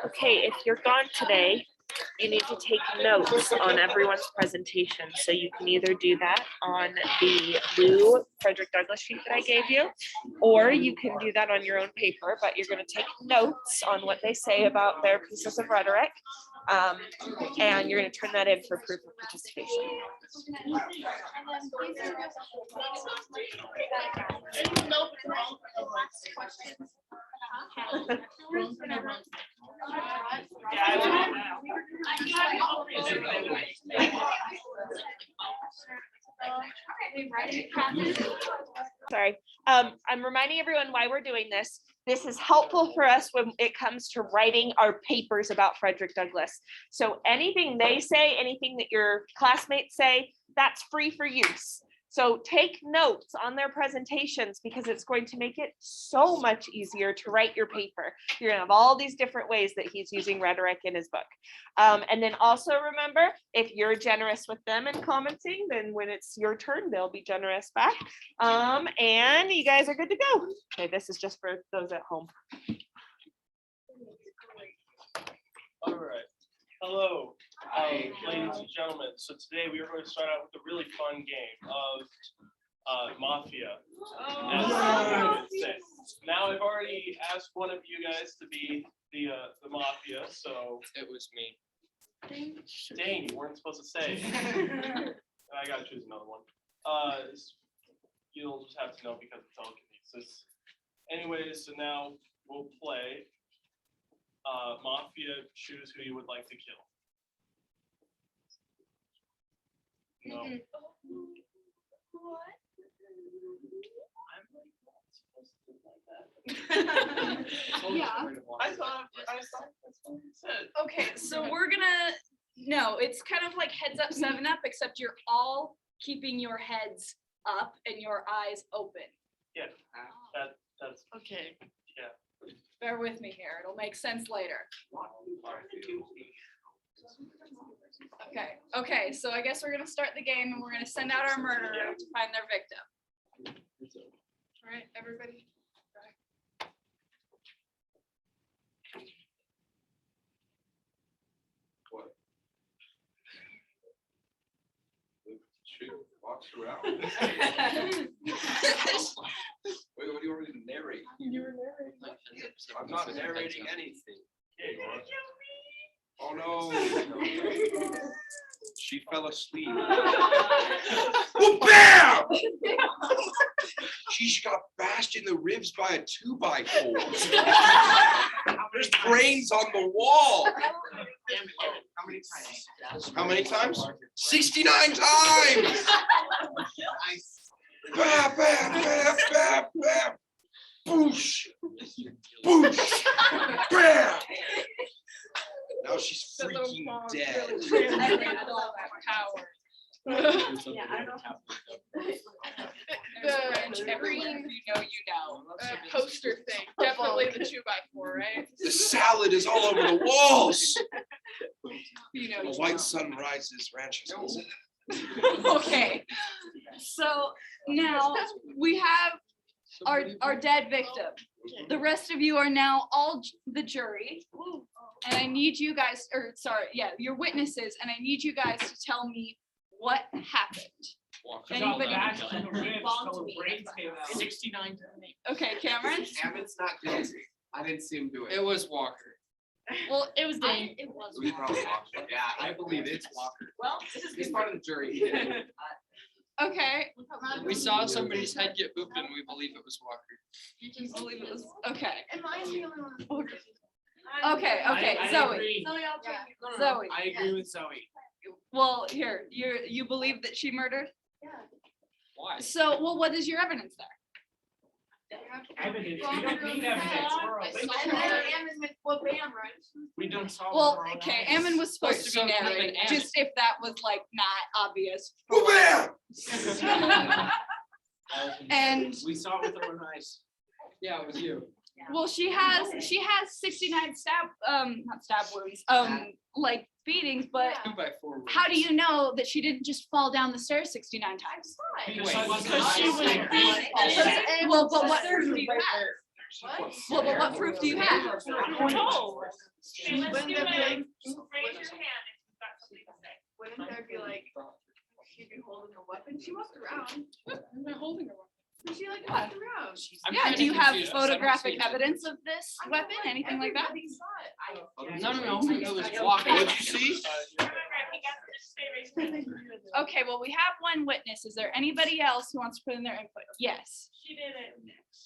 Okay, if you're gone today, you need to take notes on everyone's presentation. So you can either do that on the blue Frederick Douglass sheet that I gave you, or you can do that on your own paper, but you're going to take notes on what they say about their pieces of rhetoric. And you're going to turn that in for proof of participation. Sorry. I'm reminding everyone why we're doing this. This is helpful for us when it comes to writing our papers about Frederick Douglass. So anything they say, anything that your classmates say, that's free for use. So take notes on their presentations because it's going to make it so much easier to write your paper. You're gonna have all these different ways that he's using rhetoric in his book. And then also remember, if you're generous with them and commenting, then when it's your turn, they'll be generous back. And you guys are good to go. Okay, this is just for those at home. All right. Hello, ladies and gentlemen. So today we are going to start out with a really fun game of Mafia. Now I've already asked one of you guys to be the Mafia, so it was me. Dang, you weren't supposed to say. I gotta choose another one. You'll just have to know because it's telekinesis. Anyways, so now we'll play. Mafia, choose who you would like to kill. No. What? I'm not supposed to do like that. Yeah. I thought that's what you said. Okay, so we're gonna, no, it's kind of like heads up 7-Up, except you're all keeping your heads up and your eyes open. Yeah, that's Okay. Yeah. Bear with me here, it'll make sense later. Okay, so I guess we're gonna start the game and we're gonna send out our murderer to find their victim. All right, everybody. What? Shoot, walks around. Wait, what do you want me to narrate? You were narrating. I'm not narrating anything. Oh no. She fell asleep. Well, bam! She got bashed in the ribs by a 2x4. There's brains on the wall. How many times? How many times? 69 times! Bam, bam, bam, bam, bam. Boosh! Boosh! Bam! Now she's freaking dead. Yeah, I don't know. The green, you know, poster thing, definitely the 2x4, right? The salad is all over the walls. You know, A white sun rises, ranches. Okay, so now we have our dead victim. The rest of you are now all the jury. And I need you guys, or sorry, yeah, your witnesses, and I need you guys to tell me what happened. Anybody? 69. Okay, Cameron? Ammon's not guilty. I didn't see him do it. It was Walker. Well, it was Dane. It was probably Walker. Yeah, I believe it's Walker. Well, He's part of the jury. Okay. We saw somebody's head get booped and we believe it was Walker. You can believe it was, okay. Am I the only one? Okay, I Zoe. agree. Zoe. I agree with Zoe. Well, here, you believe that she murdered? Yeah. Why? So, well, what is your evidence there? Evidence. We don't need evidence. We're a witness. And then Ammon went, well, bam, right? We don't solve. Well, our own okay, eyes. Ammon was supposed Wait, to so be it could've narrating, been just if that was like not obvious. Well, bam! And, We saw it with our own eyes. Yeah, it was you. well, she has 69 not stab wounds, like beatings, but 2x4. how do you know that she didn't just fall down the stairs 69 times? Because she was beat. Well, but what proof do you have? Well, but what proof do you have? No. Okay, let's do it. Raise your hand if you've got something to say. Wouldn't there be like, she'd be holding a weapon? She walked around. I'm not holding her. She like walked around. I'm Yeah, kinda do you have confused 'cause I don't photographic see it. evidence of this weapon, anything like that? Everybody saw it. No, it was walking. What'd you see? Remember, if you got to stay raised your hand. Okay, well, we have one witness. Is there anybody else who wants to put in their input? Yes. She did it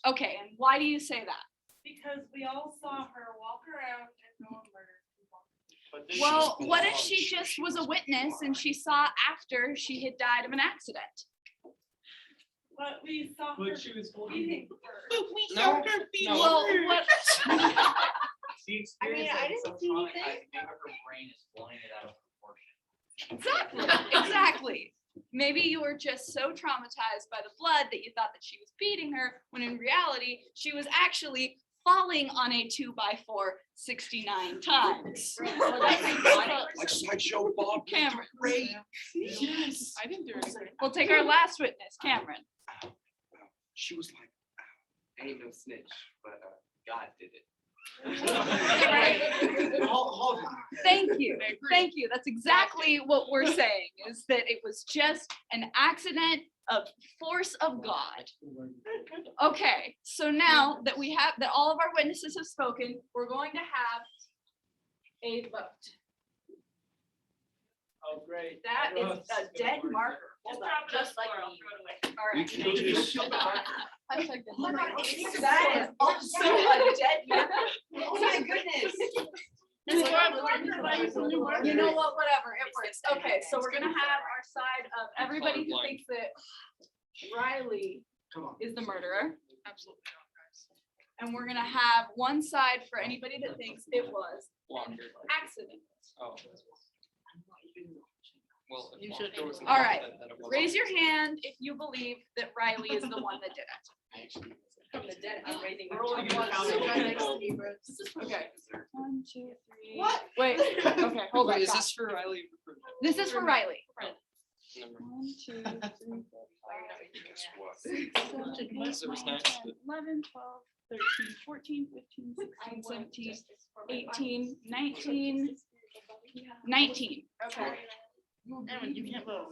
Okay, and why do you say that? because we all saw her walk around and no one murdered people. But this Well, is- what if she just was a witness and she saw after she had died of an accident? But we saw her But she was holding. beating her. No, Well, what? She I mean, I didn't see anything. Maybe her brain is blowing it out of proportion. Exactly, exactly. Maybe you were just so traumatized by the blood that you thought that she was beating her, when in reality, she was actually falling on a 2x4 69 times. Like Sideshow Bob. Cameron, Great. Yes. I didn't do anything. we'll take our last witness, Cameron. She was like, I ain't no snitch, but God did it. Hold on. Thank you, thank you. That's exactly what we're saying, is that it was just an accident of force of God. Okay, so now that we have, that all of our witnesses have spoken, we're going to have a vote. Oh, great. That is a dead marker. Just Hold on, drop it on just the like floor, I'll me. throw it away. All We right. can just. That is also a dead marker. Oh my goodness. You know what, whatever, it works. Okay, so we're gonna have our side of everybody who thinks that Riley Come on. is the murderer. Absolutely not, guys. And we're gonna have one side for anybody that thinks it was an Walker. accident. Oh. Well, if You Walker should- was the All one, right. then it was Raise your hand if you believe that Riley is the one that did it. From the dead, I'm raising. We're only gonna count it. Okay. 1, 2, 3. What? Wait, okay, hold on. Wait, is stop. this for Riley? or for- This is for Riley. Number- 1, 2, 3, 4, 5, Guess what? 6, 7, 8, 9, So it was 10, nice. 11, 12, 13, 14, 15, 16, 17, 18, 19, 19. Okay. Evan, you can't vote.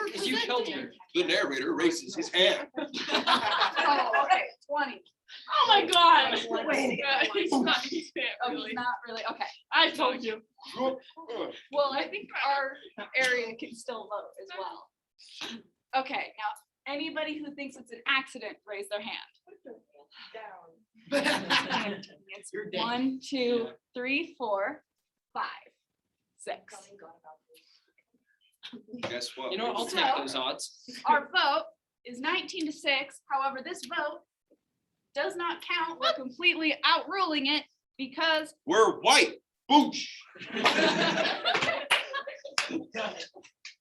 Because you killed her. The narrator raises his hand. Oh, okay, 20. Oh my god. Wait. He's not, he can't Oh, he's really. not really, okay. I told you. Well, I think our area can still vote as well. Okay, now, anybody who thinks it's an accident, raise their hand. You're dead. 1, 2, 3, 4, 5, 6. Guess what? You know what? I'll take So- those odds. Our vote is 19-6. However, this vote does not count. We're completely outruling it because We're white. Boosh.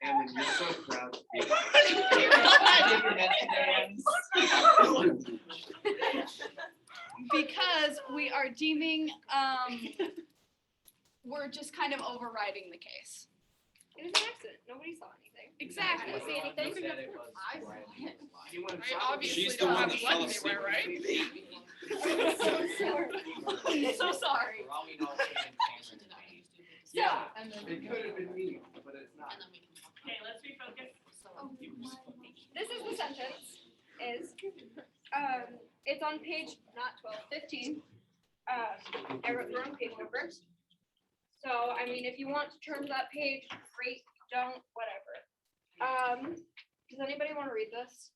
And you're so proud to be. because we are deeming we're just kind of overriding the case. It was an accident. Nobody saw anything. Exactly. I didn't see anything. I saw it. Anyone I saw obviously She's the don't one have that blood fell asleep. anywhere, right? with me. So sorry. Yeah, It could have been me, but it's not. Okay, let's refocus. This is the sentence, is, it's on page, not 12, 15. I wrote the wrong page number. So, I mean, if you want to turn to that page, great, don't, whatever. Does anybody want to read this?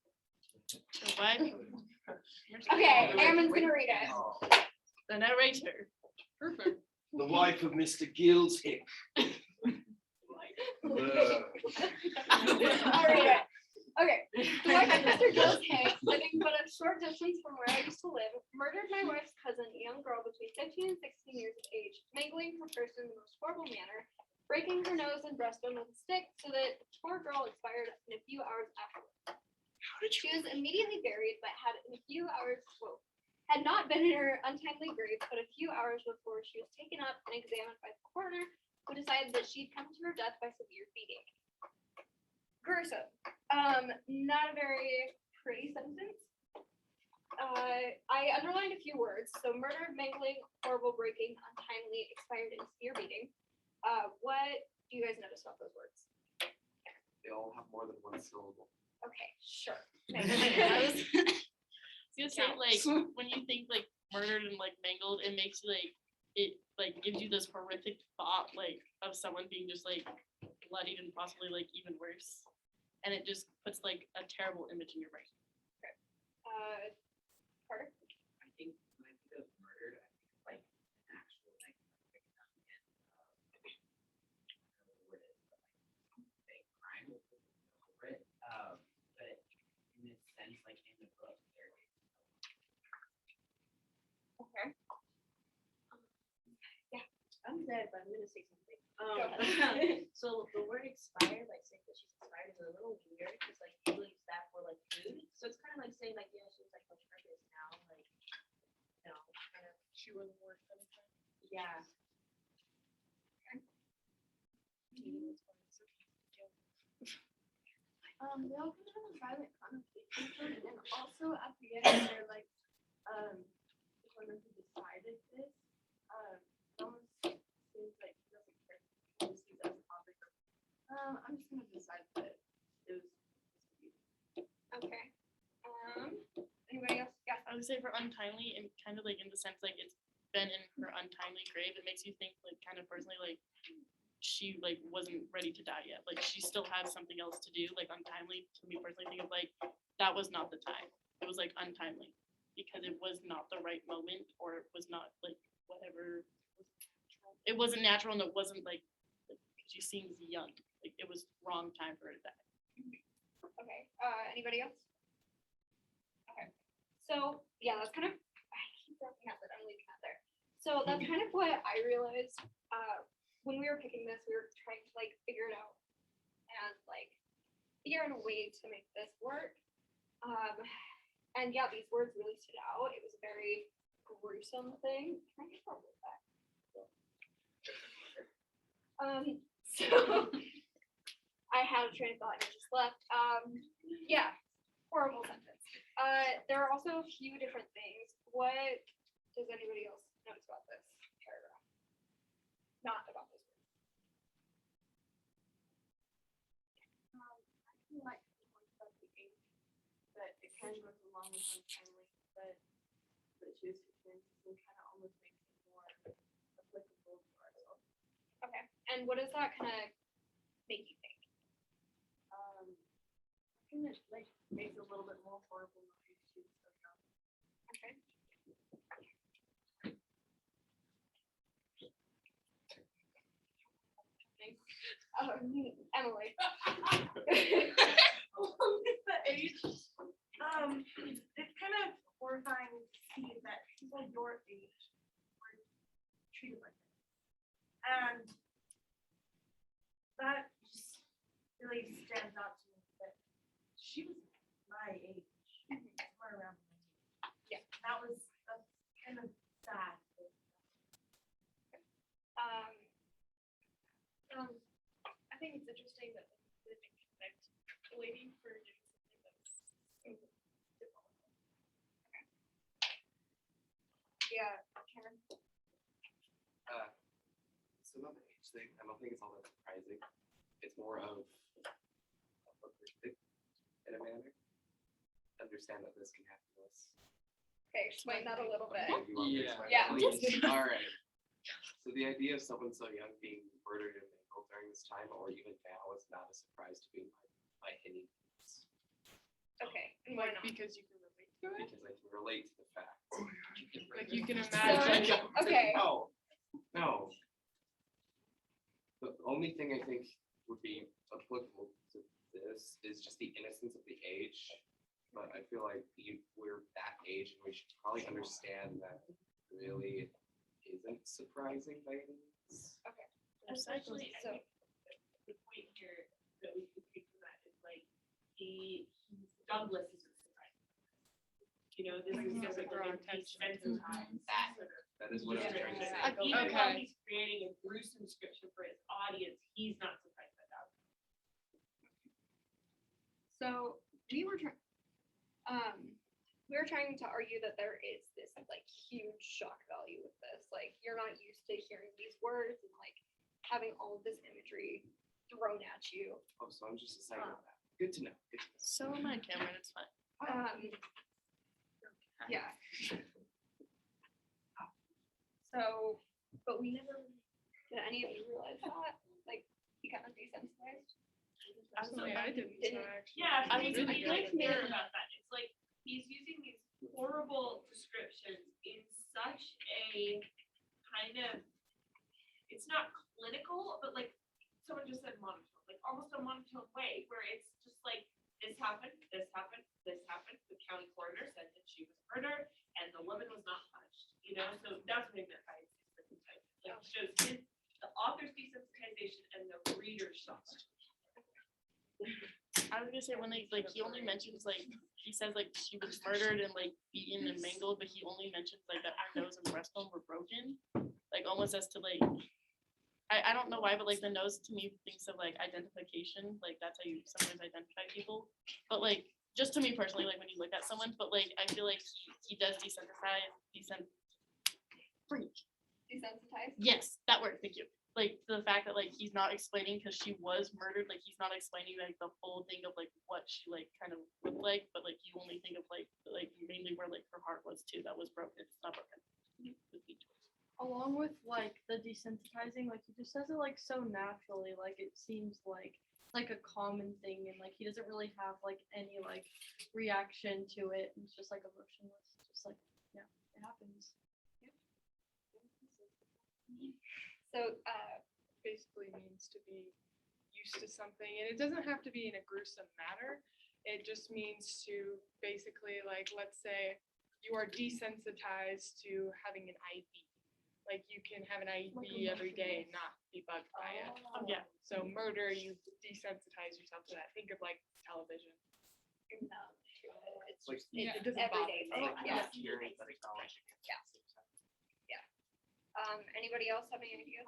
Okay, Aaron's gonna read it. The narrator. Perfect. The wife of Mr. Gills Hick. I'll read it. Okay, the wife of Mr. Gills Hank, living but a short distance from where I used to live, murdered my wife's cousin, a young girl between 15 and 16 years of age, mangling her person in the most horrible manner, breaking her nose and breastbone with a stick so that the poor girl expired in a few hours afterwards. She was immediately buried, but had not been in her untimely grave, but a few hours before she was taken up and examined by the coroner, who decided that she'd come to her death by severe beating. Gruesome. Not a very pretty sentence. I underlined a few words. So murdered, mangling, horrible, breaking, untimely, expired, and spear beating. What do you guys notice about those words? They all have more than one syllable. Okay, sure. I was gonna say, like, Counts. when you think like murdered and like mangled, it makes you like, it like gives you this horrific thought like of someone being just like bloodied and possibly like even worse. And it just puts like a terrible image in your brain. Carter? I think when I think of murdered, I think of like an actual like victim and I don't know what it is, but like a crime over it. But in this sense, like in the book, there is Okay. I'm dead, but I'm gonna say something. Go So the word expired, like saying that she's expired is a little weird, because like usually use that for like food. So it's kind of like saying like, yeah, she was like much purpose now, like, you know, kind of, She wasn't worth it. yeah. They all kind of have a violent connotation to them, and also at the end, they're like, the woman who decided this, it almost seems like he doesn't care. He just sees it as a topic of, I'm just gonna decide that it was. Okay. Anybody else? Yeah. I would say for untimely and kind of like in the sense like it's been in her untimely grave, it makes you think like kind of personally like she like wasn't ready to die yet. Like she still had something else to do. Like untimely to me personally think of like that was not the time. It was like untimely because it was not the right moment or it was not like whatever. It wasn't natural and it wasn't like she seems young. Like it was wrong time for her to die. Okay. Anybody else? Okay. So yeah, that's kind of. I keep dropping out, but I'm leaving that there. So that's kind of what I realized. When we were picking this, we were trying to like figure it out and like figure out a way to make this work. And yeah, these words really stood out. It was a very gruesome thing. Can I get that word back? So I had a train of thought and it just left. Yeah, horrible sentence. There are also a few different things. What does anybody else notice about this paragraph? Not about this word. I feel like the point about the age, but it kind of goes along with untimely, but she was different, so it kind of almost makes it more applicable to ourselves. Okay. And what does that kind of make you think? Kind of like makes it a little bit more horrible when she was so young. Okay. Emily. Along with the age, it's kind of horrifying to see that people your age were treated like this. And that just really stands out to me that she was my age, somewhere around my age. Yeah. That's kind of sad. I think it's interesting that they didn't connect the lady for doing something that's so difficult. Yeah. Karen. So about the age thing, I don't think it's all that surprising. It's more of a perspective in a manner. Understand that this can happen to us. Okay, explain that a little bit. Okay, you want me to explain Yeah. that? All right. So the idea of someone so young being murdered and mangled during this time, or even now, is not a surprise to me by any means. Okay. And why Like not? because you can relate to it. Because I can relate to the facts. Like you can So, imagine. okay. No. The only thing I think would be applicable to this is just the innocence of the age. But I feel like we're that age and we should probably understand that really isn't surprising by any means. Especially, I So- think the point here that we could take from that is like Douglas is surprising. You know, this is just like he spent some time. That is what I'm trying to say. Even though Okay. he's creating a gruesome scripture for his audience, he's not surprised by that. So we were trying. we're trying to argue that there is this like huge shock value with this. Like, you're not used to hearing these words and like having all of this imagery thrown at you. Oh, so I'm just excited about that. Good to know. Good to know. So am I, Cameron, it's fine. Yeah. So, but we never, did any of you realize that? Like, he got desensitized? Absolutely, I didn't. Didn't- Yeah, I I was mean, really I good. hear about that. It's like, he's using these horrible descriptions in such a kind of, it's not clinical, but like, someone just said monotone, like almost a monotone way, where it's just like, this happened, this happened, this happened. The county coroner said that she was murdered and the woman was not punished, you know, so that's what I meant by desensitized. Like, it shows the author's desensitization and the reader's shock. I was gonna say when they, like, he only mentions, like, he says, like, she was murdered and, like, beaten and mangled, but he only mentions, like, that her nose and breastbone were broken. Like, almost as to, like, I don't know why, but, like, the nose to me thinks of, like, identification, like, that's how you sometimes identify people. But, like, just to me personally, like, when you look at someone, but, like, I feel like he does desensitize, Desensitized? yes, that word, thank you. Like, the fact that, like, he's not explaining because she was murdered, like, he's not explaining, like, the whole thing of, like, what she, like, kind of looked like, but, like, you only think of, like, mainly where, like, her heart was, too, that was broken, it's not broken. With each one. Along with like the desensitizing, like he just says it like so naturally, like it seems like a common thing, and like he doesn't really have like any like reaction to it. It's just like emotionless, just like yeah, it happens. So, basically means to be used to something, and it doesn't have to be in a gruesome manner. It just means to basically, like, let's say you are desensitized to having an IV. Like, you can have an IV every day and not be bugged by it. Oh, yeah. So murder, you desensitize yourself to that. Think of like television. no, it's Like, just, Yeah, it's it doesn't everyday bother thing, me. yeah. hearing but acknowledging it. Yeah. Anybody else have any ideas?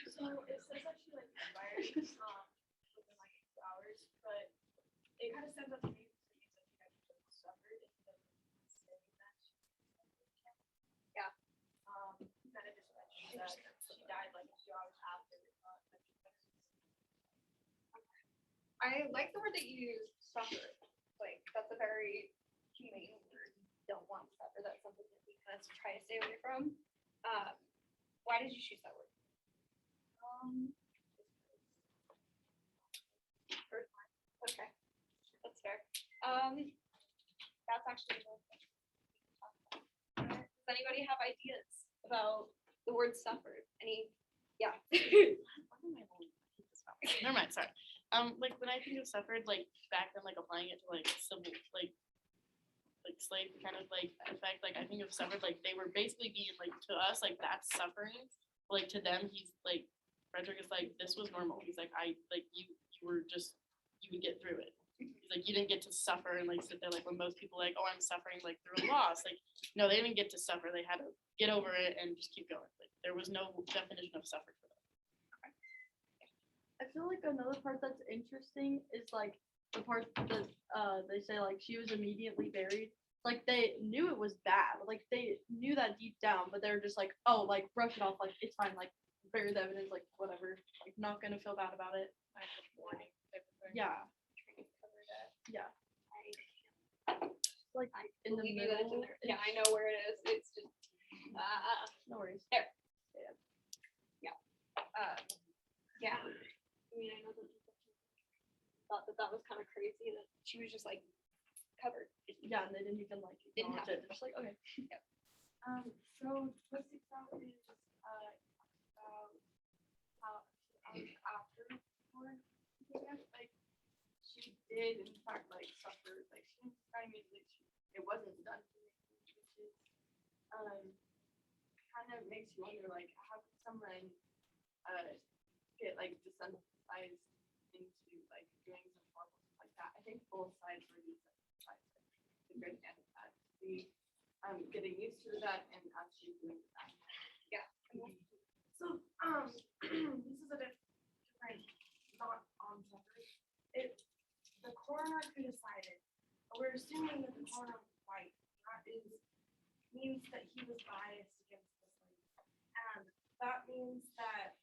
So it says that she like expired within like 2 hours, but it kind of stands out to me because it means that she actually suffered instead of saying that she suffered. Yeah. Kind of just mentioned that she died like 2 hours after. I like the word that you use, suffer. Like, that's a very humane word. Don't want to suffer. That's something that we kind of try to stay away from. Why did you choose that word? Okay, that's fair. That's actually. Does anybody have ideas about the word suffered? Any? Yeah. Why am I only- I hate this topic. Never mind, sorry. Like, when I think of suffered, like, back then, like, applying it to, like, civil, like slave kind of, like, effect, like, I think of suffered, like, they were basically being, like, to us, like, that's suffering. Like, to them, he's, like, Frederick is like, this was normal. He's like, you were just, you would get through it. He's like, you didn't get to suffer and, like, sit there, like, when most people, like, oh, I'm suffering, like, through a loss. Like, no, they didn't get to suffer. They had to get over it and just keep going. Like, there was no definition of suffering for them. I feel like another part that's interesting is like the part that they say like she was immediately buried. Like they knew it was bad, like they knew that deep down, but they're just like, oh, like brush it off, like it's fine, like bury the evidence, like whatever, like not gonna feel bad about it. Warning type of thing. Yeah, yeah. Like I in the believe you that it's in middle. there. Yeah, I know where it is. It's just. No worries. Yeah. I mean, I know that people thought that was kind of crazy that she was just like covered. Yeah, and they didn't even like Didn't acknowledge have it. Just like okay. So what sticks out is about how afterward, I guess, like she did in fact like suffer, like she didn't cry immediately. It wasn't done to me, which is kind of makes you wonder like how could someone get like desensitized into like doing some horrible stuff like that. I think both sides were desensitized, the good and bad. The getting used to that and actually doing that. Yeah. So this is a different thought on suffering. The coroner could have decided, we're assuming that the color of white, that is, means that he was biased against this lady. And that means that,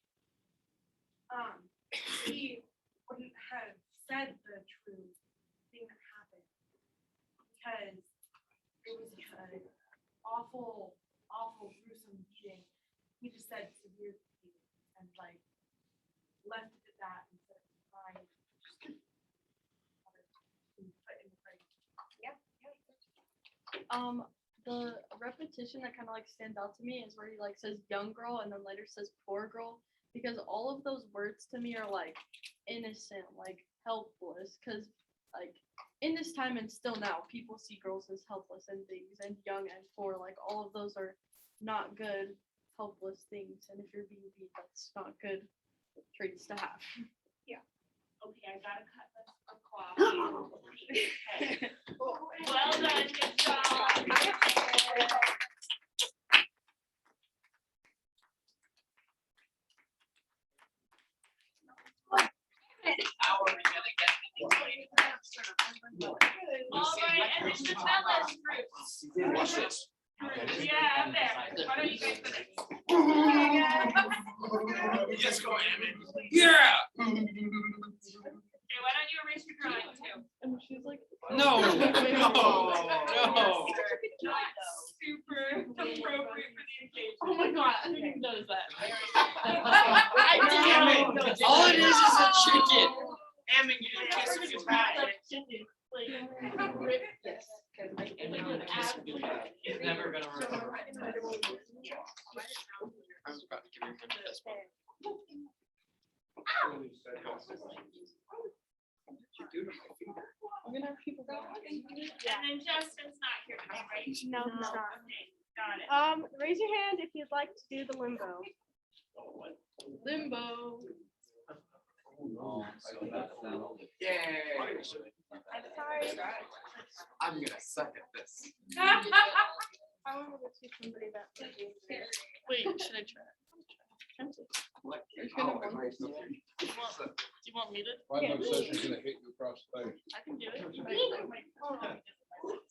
he wouldn't have said the true thing that happened. Because it was an awful, awful gruesome beating. He just said severe beating and like left it at that instead of trying to put in the frame. The repetition that kind of like stands out to me is where he like says young girl and then later says poor girl, because all of those words to me are like innocent, like helpless, because like in this time and still now people see girls as helpless and things, and young and poor, like all of those are not good, helpless things, and if you're being beat, that's not good traits to have. Okay, I gotta cut this across. Okay. Well done, good job. How are we gonna get All right, and it's the fellas group. Watch this. Yeah, up there. Why don't you guys finish? Yes, go ahead. Yeah. Okay, why don't you erase your drawing too? And she's like, No. No. Super appropriate for the occasion. Oh my god, I didn't even notice that. I did. All it is a chicken. Amming you to kiss his back. He's never gonna remember. I was about to give you this one. we're gonna have people go. And then Justin's not here tonight, right? No, it's not. Okay, got it. Raise your hand if you'd like to do the limbo. Limbo. Yay. I'm sorry. I'm gonna suck at this. I want to see somebody that. Wait, should I try? Like, There's gonna oh, am I so- Do you want me to? Rhino says she's gonna hit you across the face. I can do it.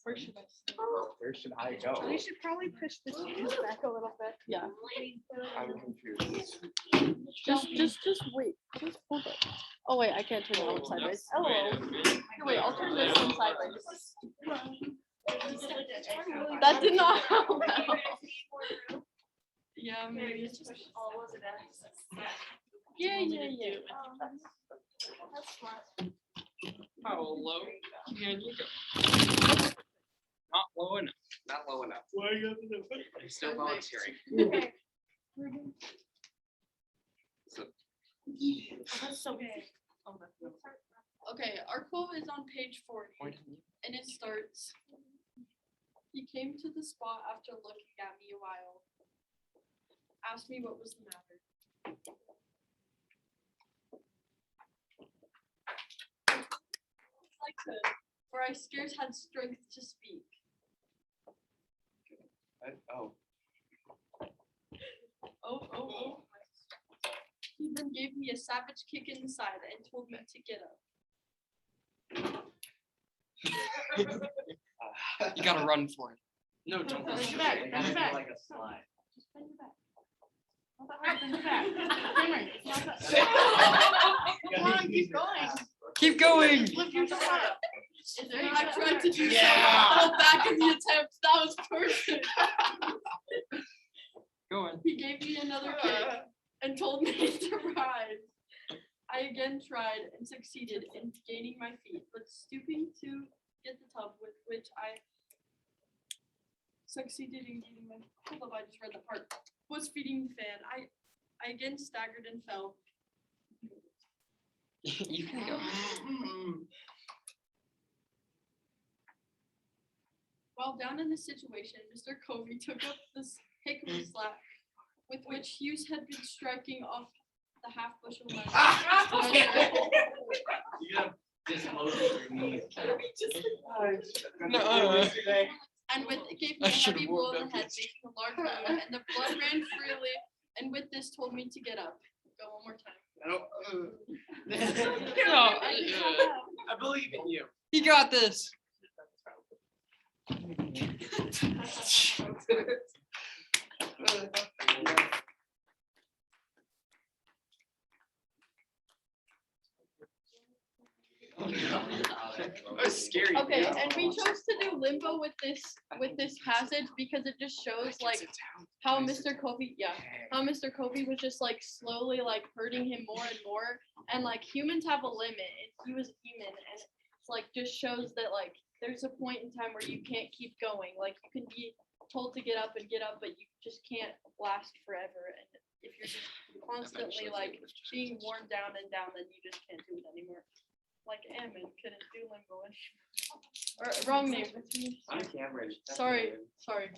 Where should I stand? Where should I go? We should probably push the chairs back a little bit. Yeah. I'm confused. Just wait. Just hold it. Oh wait, I can't turn it on sideways. Hello. Wait, I'll turn this one sideways. That did not help. Yeah, maybe it's just. Yeah. How low can you go? Not low enough. Not low enough. Why you have to do it? I'm still volunteering. That's so big. Okay, our quote is on page 40, and it starts. He came to the spot after looking at me a while. Asked me what was the matter. I could, for I scarce had strength to speak. Oh. Oh. He then gave me a savage kick in the side and told me to get up. You gotta run for it. No, don't. Bend your back, bend your back. Like a slide. Just bend your back. Not that hard, bend your back. Cameron, it's not that. Come on, keep going. Keep going. Lift yourself up. Is there any? I tried to do so. Yeah. I fell back in the attempt. That was perfect. Going. He gave me another kick and told me to rise. I again tried and succeeded in gaining my feet, but stooping to get the tub with which I succeeded in gaining my, hold up, I just read that part, was feeding the fan. I again staggered and fell. You can go. While down in this situation, Mr. Covey took up this hickory slack with which Hughes had been striking off the half bushel lemon. You have dislocated your knees. And with it gave me I a should've heavy blow warmed in the up head, this. making a large wound, and the blood ran freely. And with this, told me to get up. Go one more time. No, I believe in you. he got this. That was scary. Okay, and we chose to do limbo with this passage because it just shows like how Mr. Kobe, how Mr. Kobe was just like slowly like hurting him more and more. And like humans have a limit and he was human and it's like just shows that like there's a point in time where you can't keep going. Like you can be told to get up, but you just can't last forever. And if you're just constantly like being worn down and down, then you just can't do it anymore. Like Ammon couldn't do limbo anymore. Or wrong name. that's me. I'm Cameron. Sorry, Cameron.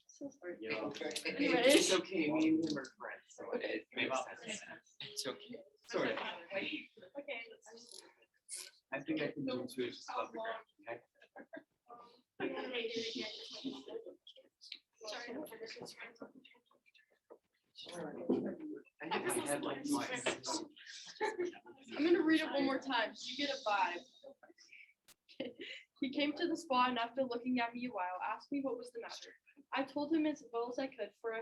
So sorry. You know, Anyways. it's okay, me and him are friends, so it makes sense. It's okay. Sorry. Okay. I think I can do two, just off the ground, okay? I hit my head like twice. I'm gonna read it one more time so you get a vibe. He came to the spot and after looking at me a while, asked me what was the matter. I told him as well as I could, for I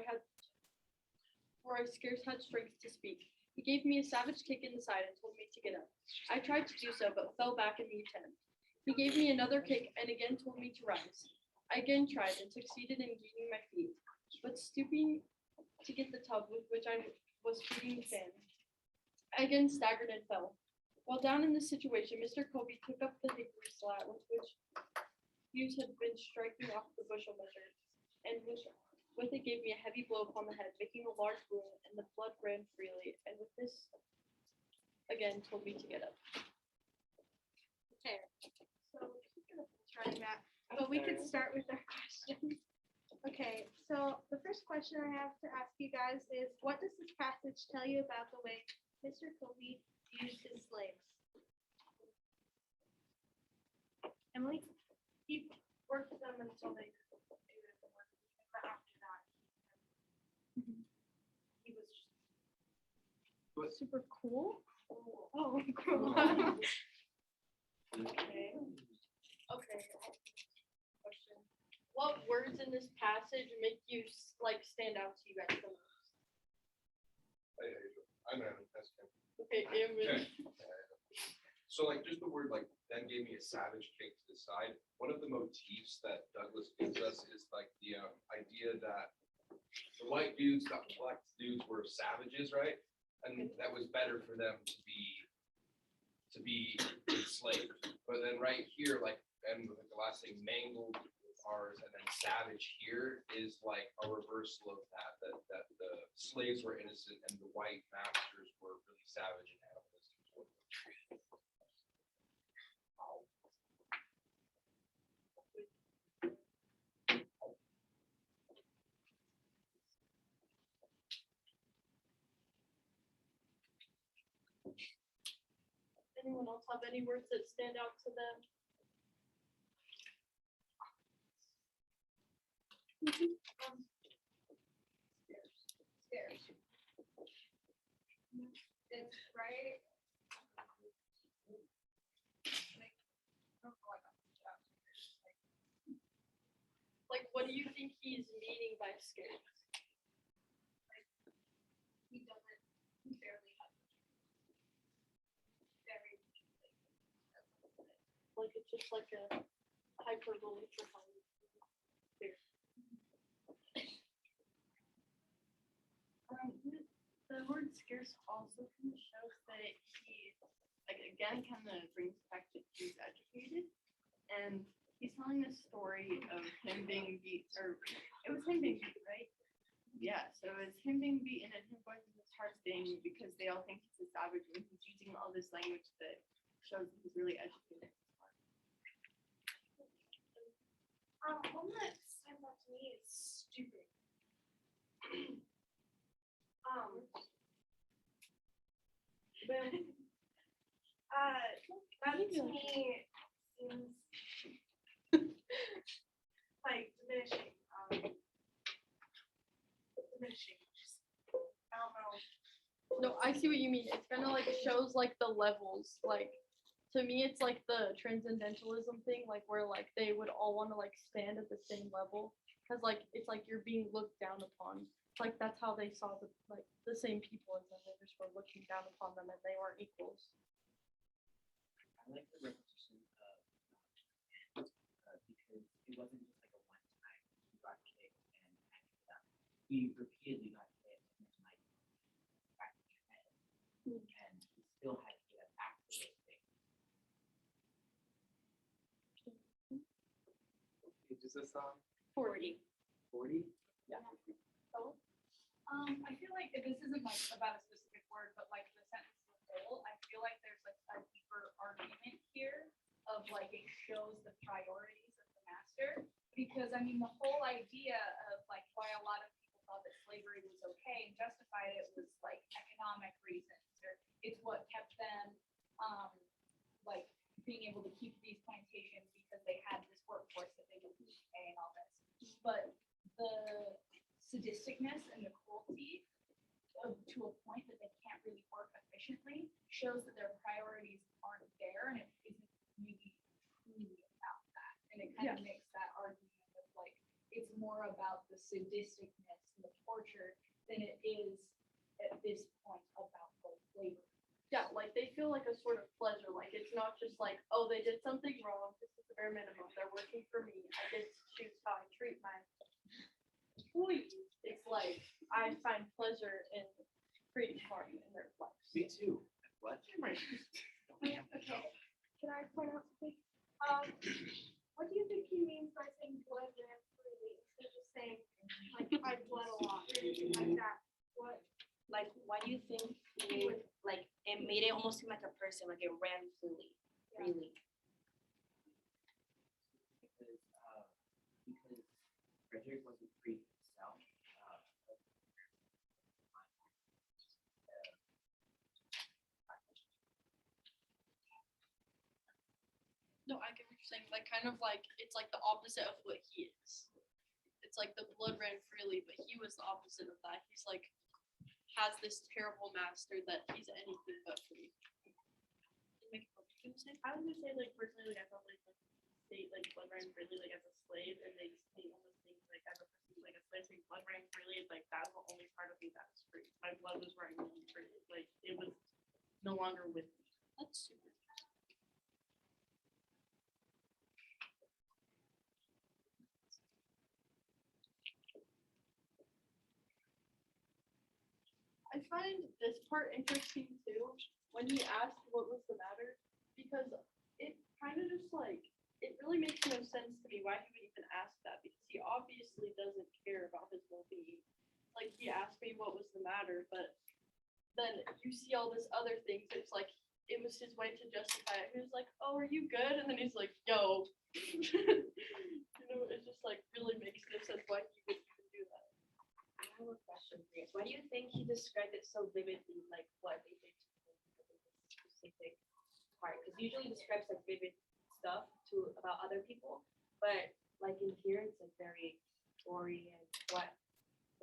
scarce had strength to speak. He gave me a savage kick in the side and told me to get up. I tried to do so, but fell back in the attempt. He gave me another kick and again told me to rise. I again tried and succeeded in gaining my feet, but stooping to get the tub with which I was feeding the fan, I again staggered and fell. While down in this situation, Mr. Kobe took up the hickory slat with which Hughes had been striking off the bushel measure, and with it gave me a heavy blow upon the head, making a large wound, and the blood ran freely, and with this again told me to get up. Okay, so we're just gonna try that, but we could start with our questions. Okay, so the first question I have to ask you guys is, what does this passage tell you about the way Mr. Kobe used his slaves? Emily? He worked with them until they could do it, but after that, he was just Super cool. oh, cool. Okay. Okay. Question. What words in this passage make you like stand out to you guys the most? I'm Adam, that's him. Okay, Ammon. So like just the word like then gave me a savage kick to the side. One of the motifs that Douglas gives us is like the idea that the white dudes, the black dudes were savages, right? And that was better for them to be enslaved. But then right here, like, and with the last thing, mangled ours, and then savage here is like a reversal of that the slaves were innocent and the white masters were really savage and animalistic toward them. Anyone else have any words that stand out to them? Scarce. It's right. Like, what do you think he's meaning by scared? He doesn't, he barely has. Very. Like, it's just like a hyperbole for how fear. The word scarce also kind of shows that he, like, again, kind of brings back that he's educated, and he's telling this story of him being beat, or it was him being beat, right? Yeah, so it's him being beaten and him going through this hard thing because they all think he's a savage and he's using all this language that shows that he's really educated. One that stands out to me is stupid. That to me seems like diminishing. Diminishing. Just, I don't know. No, I see what you mean. It's kind of like shows like the levels, like to me, it's like the transcendentalism thing, like where like they would all want to like stand at the same level, because like it's like you're being looked down upon. Like that's how they saw the same people as them. They just were looking down upon them and they weren't equals. I like the repetition of, because it wasn't just like a one time he got kicked and after that, he repeatedly got hit and then like back in your head. And he still had to get back to those things. What page is this on? 40. 40? Yeah. I feel like this isn't like about a specific word, but like the sentence as a whole, I feel like there's like a deeper argument here of like it shows the priorities of the master. Because I mean, the whole idea of like why a lot of people thought that slavery was okay and justified it was like economic reasons, or it's what kept them like being able to keep these plantations because they had this workforce that they would pay and all this. But the sadisticness and the cruelty to a point that they can't really work efficiently shows that their priorities aren't there, and it isn't really truly about that. And it kind of makes that argument of like it's more about the sadisticness and the torture than it is at this point about the labor. Yeah, like they feel like a sort of pleasure. Like it's not just like, oh, they did something wrong. This is the bare minimum. They're working for me. I get to choose how I treat my employees. It's like I find pleasure in creating harm in their lives. Me too. What? Okay, can I point out something? What do you think he means by saying blood ran freely instead of just saying like I bled a lot or anything like that? What? Like, why do you think it, like, it made it almost seem like a person, like it ran freely, really? Because Frederick wasn't free himself. No, I get what you're saying. Like kind of like it's like the opposite of what he is. It's like the blood ran freely, but he was the opposite of that. He's like has this terrible master that he's anything but free. I was gonna say like personally, like I felt like the state like blood ran freely like as a slave, and they almost think like as a person like a slave saying blood ran freely, it's like that's the only part of me that was free. My blood was running free. Like it was no longer with me. That's super. I find this part interesting too, when he asked what was the matter, because it kind of just like, it really makes no sense to me why he would even ask that, because he obviously doesn't care about his well-being. Like he asked me what was the matter, but then you see all this other things, it's like, it was his way to justify it. He was like, oh, are you good? And then he's like, yo. You know, it just like really makes no sense why he would even do that. I have a question for you. Why do you think he described it so vividly, like what they did to him in this specific part? Because usually he describes like vivid stuff about other people, but like in here it's like very gory and why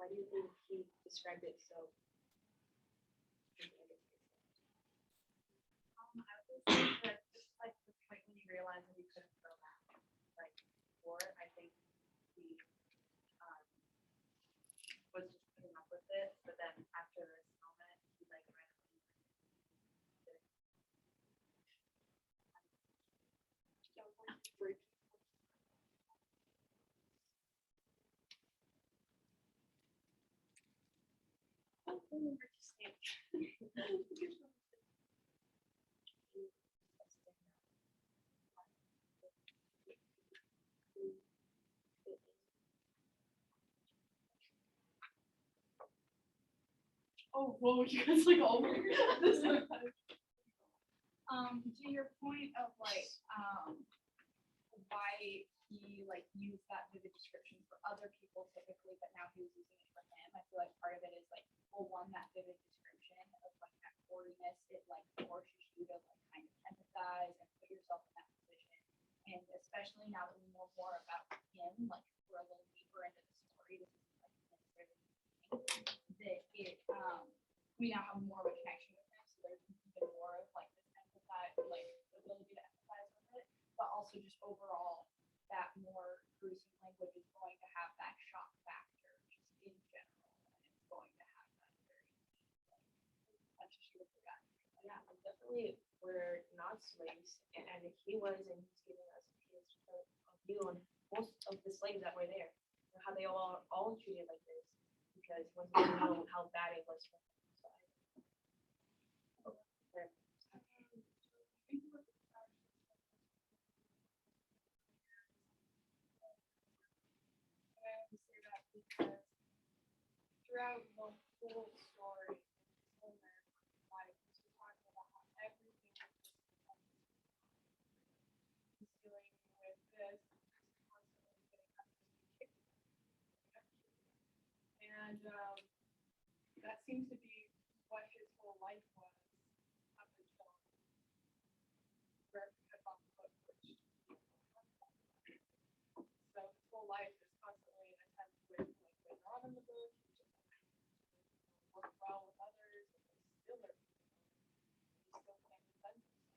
do you think he described it so? I would say that just like the point when you realize that you couldn't go back, like before, I think he was just putting up with it, but then after this moment, he like randomly. Oh, whoa, you guys like all weird at the same time. To your point of like, why he like used that vivid description for other people typically, but now he was using it for him. I feel like part of it is like, well, one, that vivid description of like that goriness, it like forces you to like kind of empathize and put yourself in that position. And especially now that we know more about him, like we're a little deeper into the story, this is like necessarily that it we now have more of a connection with him, so there's even more of like this empathize, like ability yeah, like definitely we're not slaves, and if he was, and he's giving us his view on most of the slaves that were there, and how they all treated like this, because once they know how bad it was for them. So And I only say that because throughout the whole story, Homer, like, was talking about how everything was just he's dealing with this, he's constantly getting up to kick. And that seems to be what his whole life was up until Greg had bought the book, which so his whole life is constantly an attempt with like later on in the book, he just work well with others, and they still are. He still can't defend himself.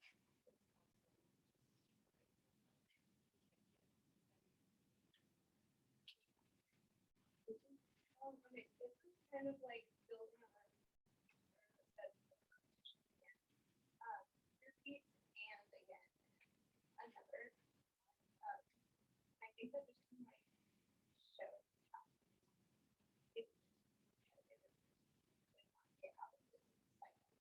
Okay, this is kind of like building on repeat and again another. I think that this can like show how it get out of this cycle.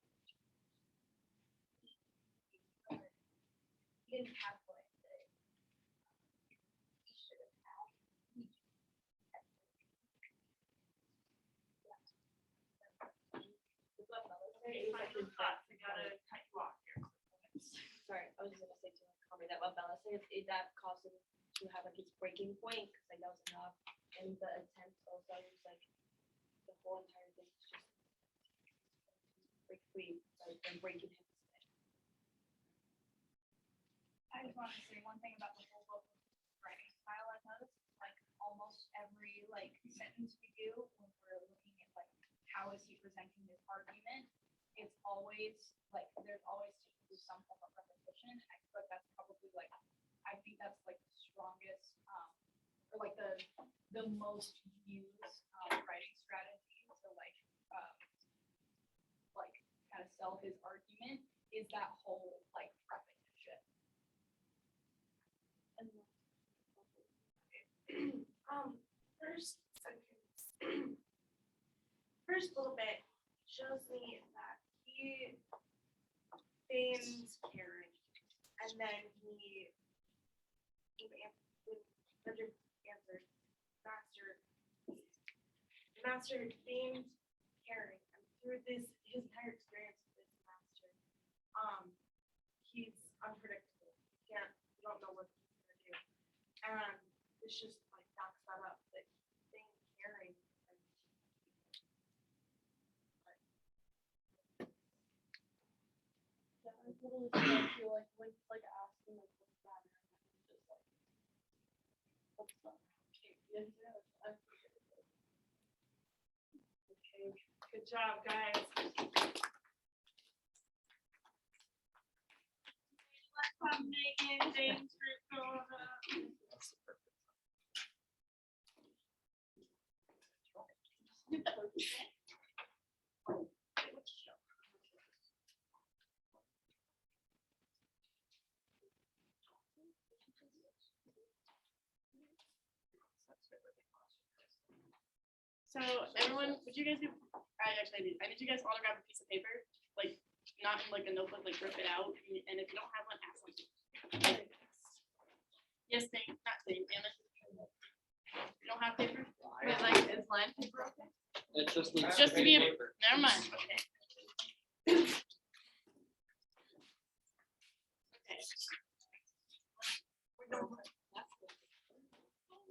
He didn't have what he should have had. He just had to. Sorry, I was just gonna say to comment that what Bella said, that caused him to have like his breaking point, because like that was enough. And the attempt also was like the whole entire thing was just break free, like them breaking him instead. I just want to say one thing about the whole book writing style. I noticed like almost every like sentence we do when we're looking at like how is he presenting this argument, it's always like there's always some form of repetition. I feel like that's probably like I think that's like the strongest or like the most used writing strategy to like kind of sell his argument is that whole like repetition. First sentence. First little bit shows me that he feigns caring, and then he Frederick answered, Master feigns caring, and through this his entire experience with this master, he's unpredictable. You don't know what he's gonna do, and it's just like backs that up that being caring. Yeah, I totally feel like asking like what's the matter, and just like what's the okay, yeah, I appreciate it. Okay, good job, guys. Let's have Megan, James, group going up. So everyone, would you guys do, I need you guys all to grab a piece of paper, like not in like a notebook, like rip it out, and if you don't have one, ask something. Yes, Dave, not Dave, damn it. You don't have paper? Wait, like is line paper okay? It just needs. Just to be, paper. never mind, okay. Okay.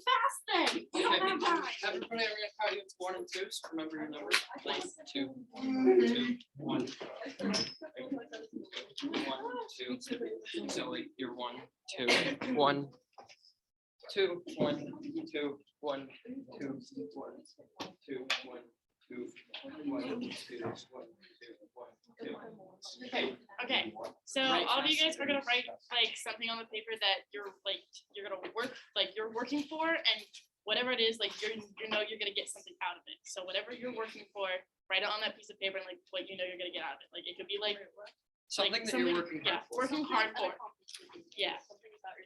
Fast then, we don't have time. Everybody, I'm gonna count you to 1 and 2, so remember your numbers. 1, 2, 2, 1. 1, 2. Zoe, you're 1, 2, 1, 2, 1, 2, 1, 2, 1, 2, 1, 2, 1, 2, 1, 2, 1, 2. Okay, so all of you guys are gonna write like something on the paper that you're gonna work, like you're working for, and whatever it is, like you're gonna get something out of it. So whatever you're working for, write it on that piece of paper and like what you know you're gonna get out of it. Like it could be like Something that something- you're working yeah, hard for. working hard for. Yeah,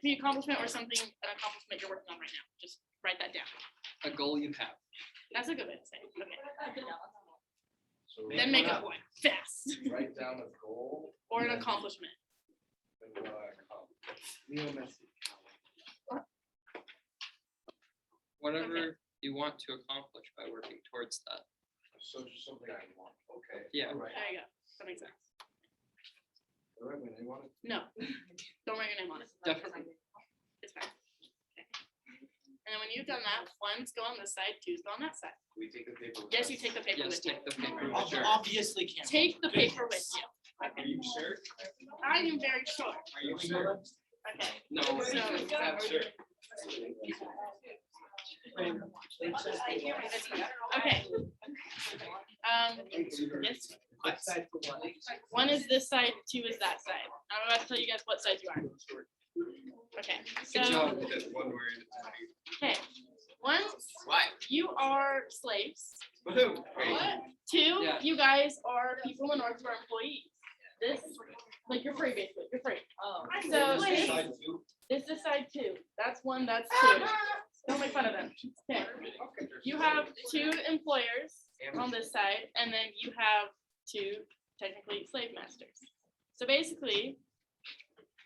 the accomplishment or something, an accomplishment you're working on right now. Just write that down. A goal you have. That's a good way to say it. Okay. So Then make a point fast write down a goal. or an accomplishment. And what I accomplished. Whatever you want to accomplish by working towards that. So just something I want, okay. Yeah. all right. There you go. That makes sense. All right, when they want it. No, don't write your name on it. Definitely. It's fine. Okay. And then when you've done that, ones go on this side, twos go on that side. We take the paper. Yes, you take the paper Yes, with you. take the paper with you. Obviously can't. Take the paper with you. Are you sure? I am very sure. Are you sure? Okay. No. So, I'm sure. okay. Yes. One is this side, two is that side. I'm about to tell you guys what sides you are. Okay, Good so, job with that one word. okay, once Why? you are slaves, Woohoo. Great. two, Yeah. you guys are people in North who are employees. This, like, you're free basically, you're free. So this is side two, that's one, that's two. Don't make fun of them. Okay. You have two employers on this side, and then you have two technically slave masters. So basically,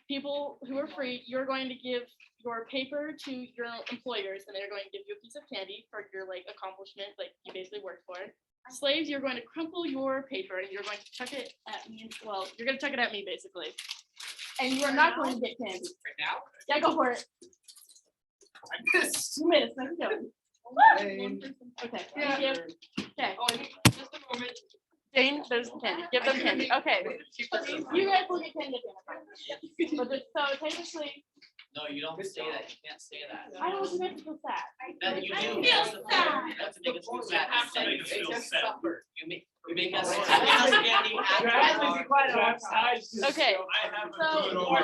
people who are free, you're going to give your paper to your employers, and they're going to give you a piece of candy for your like accomplishment, like you basically worked for it. Slaves, you're going to crumple your paper and you're going to chuck it at me. Well, you're going to chuck it at me basically, and you are not going to get candy. Right now? Yeah, go for it. I missed. You missed. Let's go. Okay. Thank you. Okay. Just a moment. Jane, there's candy. Give them candy. Okay. You guys will get candy. But so technically, No, you don't say that. You can't say that. I don't want you guys to feel sad. That you I do. feel sad. That's to make us feel sad. Have to make us feel sad. You make us candy after our- Okay. I have a So, good people who were,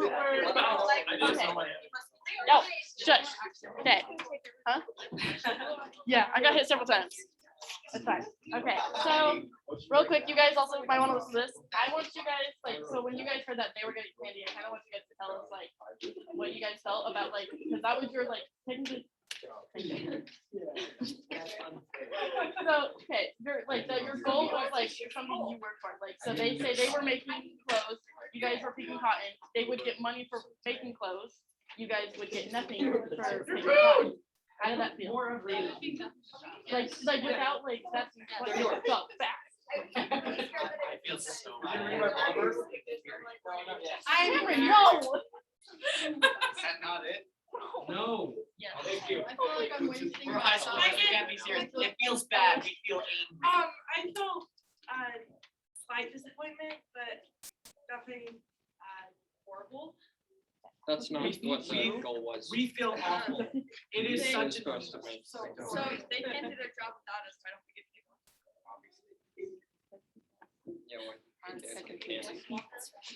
I just okay. saw my. No, shush. Okay. Huh? Yeah, I got hit several times. That's fine. Okay, so real quick, you guys also might want to listen to this. I want you guys, like, so when you guys heard that they were getting candy, I kind of want you guys to tell us, like, what you guys felt about, like, because that was your, like, technically. So, okay, your goal was, like, something you worked for. Like, so they say they were making clothes, you guys were picking cotton, they would get money for making clothes, you guys would get nothing for picking cotton. How did that feel? Like without, like, that's what you felt fast. I feel so bad. I never know. Is that not it? No. Yeah. Thank you. I feel like I'm wasting. We're my high school, time. we can't be serious. It feels bad. We feel angry. I felt slight disappointment, but nothing horrible. That's not what the goal was. We feel awful. It is It such was a. supposed to be. So they can't do their job without us. Why don't we get people? Yeah, when you guys get candy.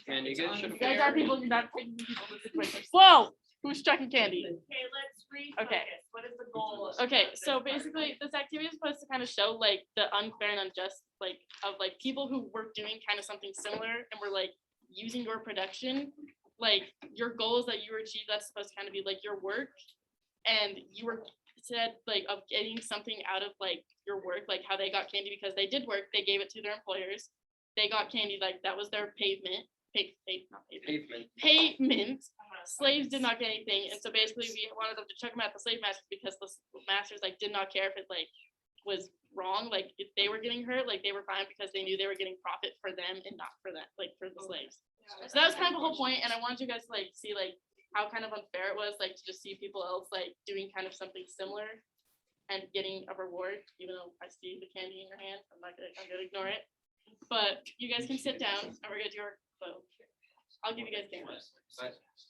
And you guys should You guys have. are people, you're not taking people in this situation. Whoa, who's chucking candy? Okay, let's refocus. Okay. What is the goal? Okay, so basically, this activity is supposed to kind of show like the unfair and unjust, like of like people who were doing kind of something similar and were like using your production, like your goals that you achieved. That's supposed to kind of be like your work, and you were said like of getting something out of like your work, like how they got candy because they did work. They gave it to their employers. They got candy, like that was their pavement. Not pavement. Pavement. Payment. Slaves did not get anything, and so basically we wanted them to chuck them at the slave masters because the masters like did not care if it like was wrong, like if they were getting hurt, like they were fine because they knew they were getting profit for them and not for them, like for the slaves. So that was kind of the whole point, and I wanted you guys to like see like how kind of unfair it was, like to just see people else like doing kind of something similar and getting a reward, even though I see the candy in your hand, I'm gonna ignore it. But you guys can sit down and we're gonna do our vote. I'll give you guys candy.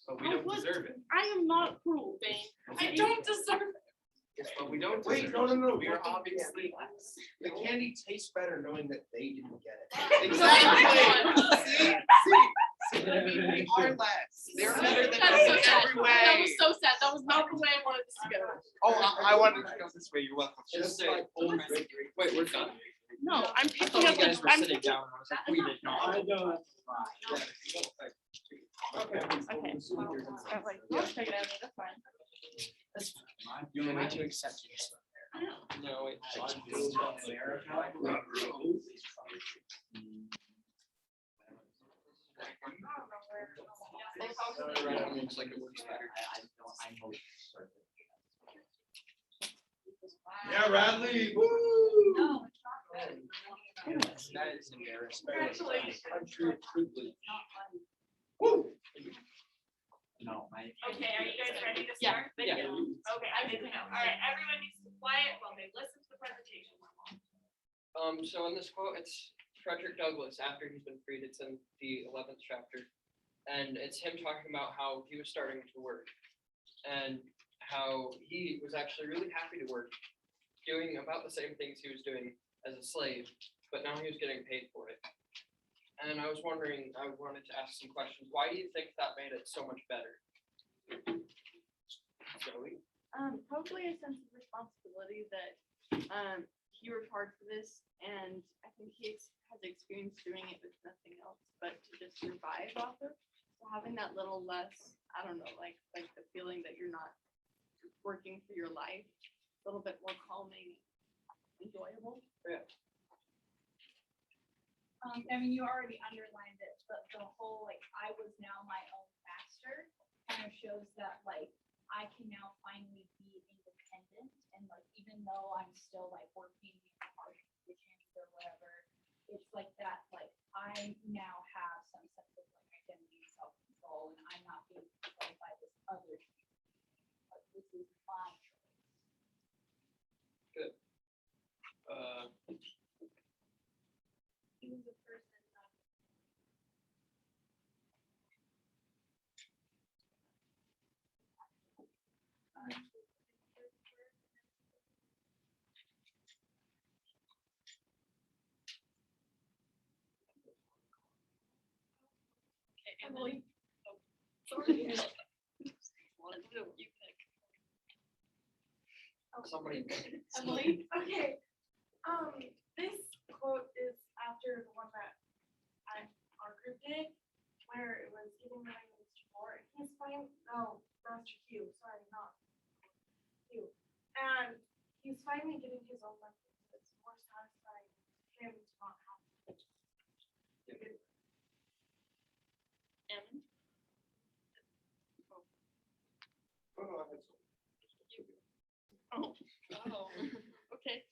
But we don't deserve it. I am not cruel, Dane. I don't deserve it. But we don't Wait, deserve no, it. no, no. We are obviously. The candy tastes better knowing that they didn't get it. Exactly. See, we are less. They're better than That's us so in sad. every That way. was so sad. That was not the way I wanted this to go. Oh, I wanted to go this way. You're welcome. Just say, Like old great, wait, we're done. No, No, I'm I picking thought up, you guys like, were I'm sitting picking. down. I was like, we did not. I know. Okay. Got, like, let's take it out, that's fine. You want me to accept it? No, it. Looks like it works better. Yeah, Radley, woo! No. That is embarrassing. Congratulations. Woo! No, my. Okay, are you guys ready to Yeah, start? yeah. Okay, I'm good to go. All right, everyone needs to be quiet while they listen to the presentation. So in this quote, it's Frederick Douglass after he's been freed. It's in the 11th chapter. And it's him talking about how he was starting to work and how he was actually really happy to work, doing about the same things he was doing as a slave, but now he was getting paid for it. And I was wondering, I wanted to ask some questions. Why do you think that made it so much better? Zoe? Probably a sense of responsibility that he worked hard for this, and I think he has experience doing it with nothing else but to just survive off of. So having that little less, I don't know, like the feeling that you're not working for your life, a little bit more calming, enjoyable. Yeah. I mean, you already underlined it, but the whole, like, I was now my own master kind of shows that, like, I can now finally be independent and, like, even though I'm still, like, working in harsh conditions or whatever, it's like that, like, I now have some sense of, like, identity and self-control, and I'm not being controlled by this other thing. Like, this is my choice. Good. He was a person, not Okay, Emily. Sorry. You pick. Somebody. Emily, okay. This quote is after the one that our group did, where it was giving money to Mr. Moore. He's fine. No, Master Hugh. Sorry, not Hugh. And he's finally getting his own money. It's more satisfying to him to not have. Evan? Oh, oh, okay.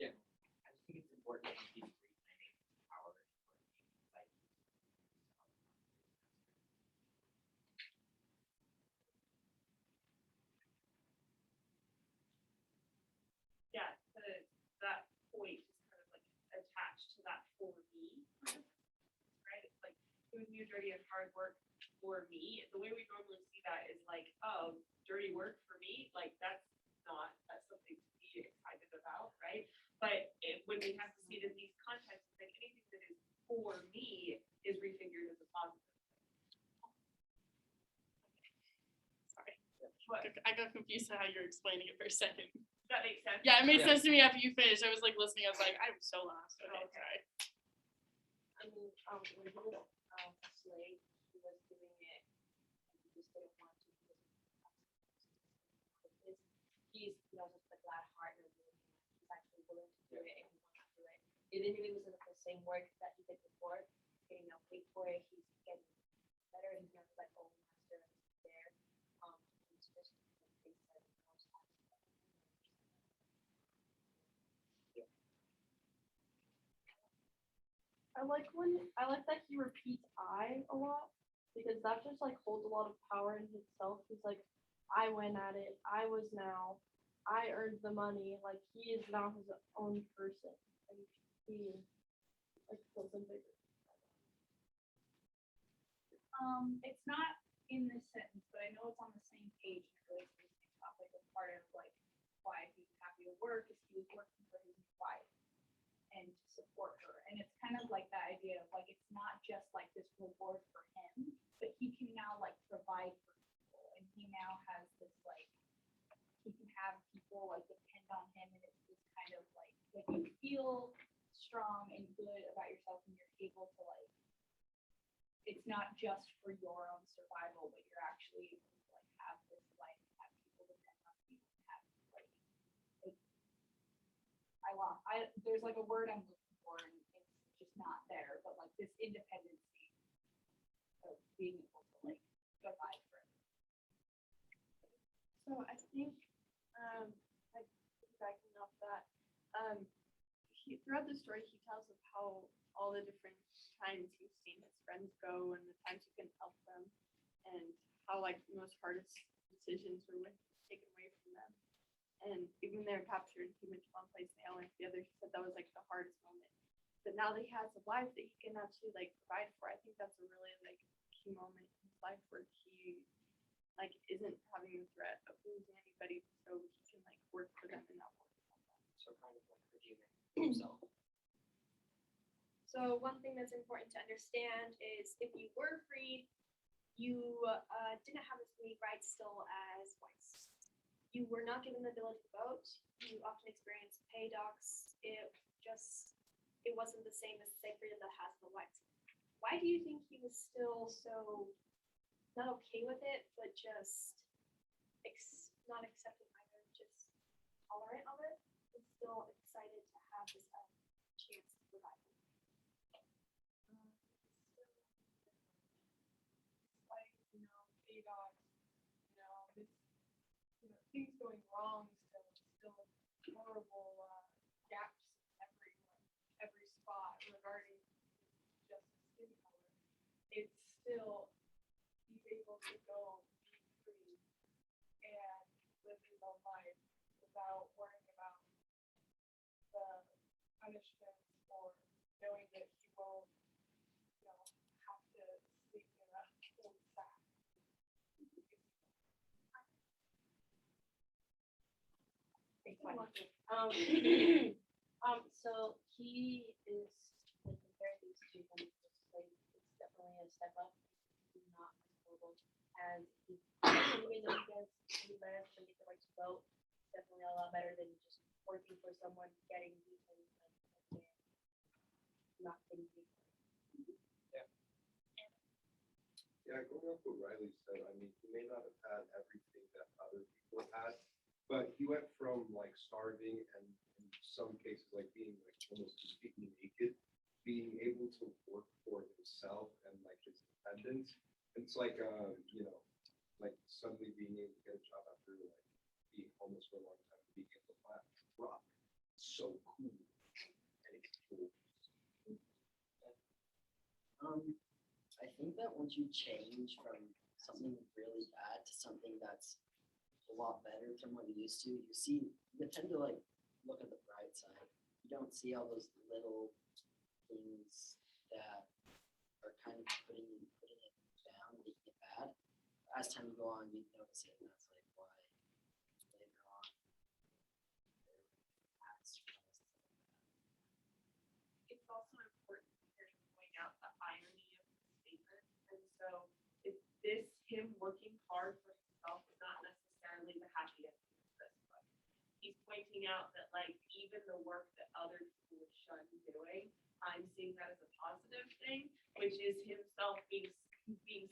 I just think it's important to keep reclaiming power. Like, Yeah, that point is kind of like attached to that for me. Right? It's like doing your dirty and hard work for me. The way we normally see that is like, oh, dirty work for me, like that's something to be excited about, right? But when we have to see it in these contexts, like anything that is for me is refigured as a positive. Sorry. What? I got confused how you were explaining it for a second. Does that make sense? Yeah, it made Yeah. sense to me after you finished. I was like listening, I was like, I'm so lost. Okay, Okay. sorry. I mean, when he was a slave, he was doing it, and he just didn't want to. He's, just a glad heart and he's actually willing to do it and he wants to do it. Even if it was the same work that he did before, he's getting now paid for it, he's getting better, he's not like, oh, master, he's there. It's just, they said, I like that he repeats I a lot, because that just like holds a lot of power in himself. He's like, I went at it, I was now, I earned the money, like he is now his own person. And he like feels him bigger. It's not in this sentence, but I know it's on the same page and it relates to the same topic as part of like why he's happy to work is he was working for his wife and to support her. And it's kind of like that idea of like it's not just like this reward for him, but he can now like provide for people and he now has this like he can have people like depend on him and it's this kind of like when you feel strong and good about yourself and you're able to like, it's not just for your own survival, but you're actually able to like have this life, have people depend on you, have like, there's like a word I'm looking for and it's just not there, but like this independency of being able to like provide for it. So I think, like, backing off that, throughout the story, he tells of how all the different times he's seen his friends go and the times he can help them, and how like the most hardest decisions were taken away from them. And even they're captured, he went to one place and they all went to the other. He said that was like the hardest moment. But now that he has a wife that he can actually like provide for, I think that's a really like key moment in his life where he like isn't having the threat of losing anybody, so he can like work for them and not work for them. So kind of like redeeming himself. So one thing that's important to understand is if you were freed, you didn't have as many rights still as whites. You were not given the ability to vote. You often experienced pay docs. It wasn't the same as the same freedom that has the whites. Why do you think he was still so not okay with it, but just not accepting either, just tolerant of it, and still excited to have this chance to provide? Like, ADOS, this, things going wrong still horrible gaps every spot regarding just skin color. It's still, he's able to go be free and live his own life without worrying about the punishments or knowing that he won't, have to sleep in a cold sack. So he is, when compared these two things, it's definitely a step up. He's not as horrible as he, even though he gets any better to get the right to vote, definitely a lot better than just working for someone, getting beaten and not getting beaten. Yeah, going off what Riley said, I mean, he may not have had everything that other people had, but he went from like starving and in some cases like being like almost completely naked, being able to work for himself and like his independence. It's like like suddenly being able to get a job after like being homeless for a long time, being able to buy a truck. So cool. And it's cool. I think that once you change from something really bad to something that's a lot better from what you used to, you tend to like look at the bright side. You don't see all those little things that are kind of putting it down, making it bad. As time go on, you notice it, and that's like why later on It's also important here to point out the irony of the statement. And so if him working hard for himself is not necessarily the happy ending of this book. He's pointing out that like even the work that other people would shun doing, I'm seeing that as a positive thing, which is himself being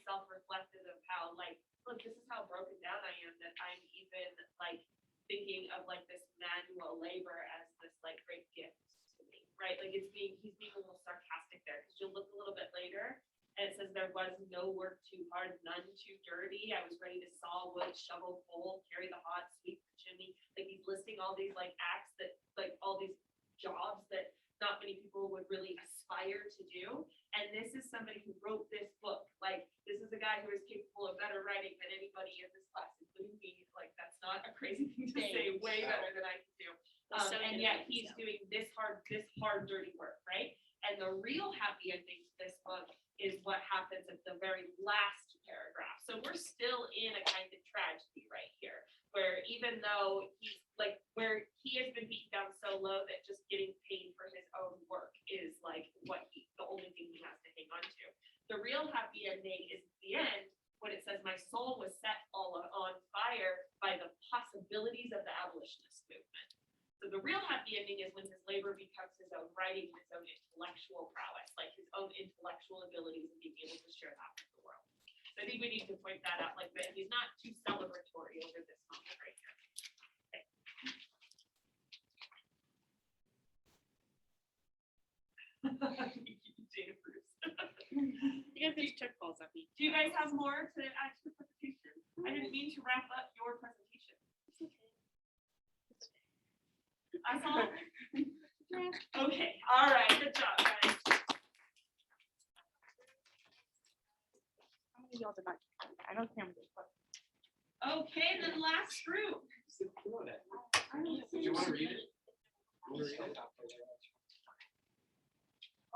self-reflective of how like, look, this is how broken down I am, that I'm even like thinking of like this manual labor as this like great gift to me, right? Like he's being a little sarcastic there, because you'll look a little bit later and it says there was no work too hard, none too dirty. I was ready to saw wood, shovel coal, carry the hot, sweep the chimney. Like he's listing all these like acts that like all these jobs that not many people would really aspire to do. And this is somebody who wrote this book. Like this is a guy who is capable of better writing than anybody in this class, including me. Like that's not a crazy thing to say, way better than I can do. And yet he's doing this hard, dirty work, right? And the real happy ending to this book is what happens at the very last paragraph. So we're still in a kind of tragedy right here, where even though he's like, where he has been beaten down so low that just getting paid for his own work is like the only thing he has to hang on to. The real happy ending is at the end, when it says, my soul was set all on fire by the possibilities of the abolitionist movement. So the real happy happy ending is when his labor becomes his own writing, his own intellectual prowess, like his own intellectual abilities and being able to share that with the world. So I think we need to point that out, like that he's not too celebratory over this moment right here. Dana Bruce. You guys get check balls at me. Do you guys have more to add to the presentation? I didn't mean to wrap up your presentation. That's all? Okay, all right, good job, guys. How many of y'all did not? I know Cameron did, but. Okay, then last group. Do you want to read it? You wanna read it?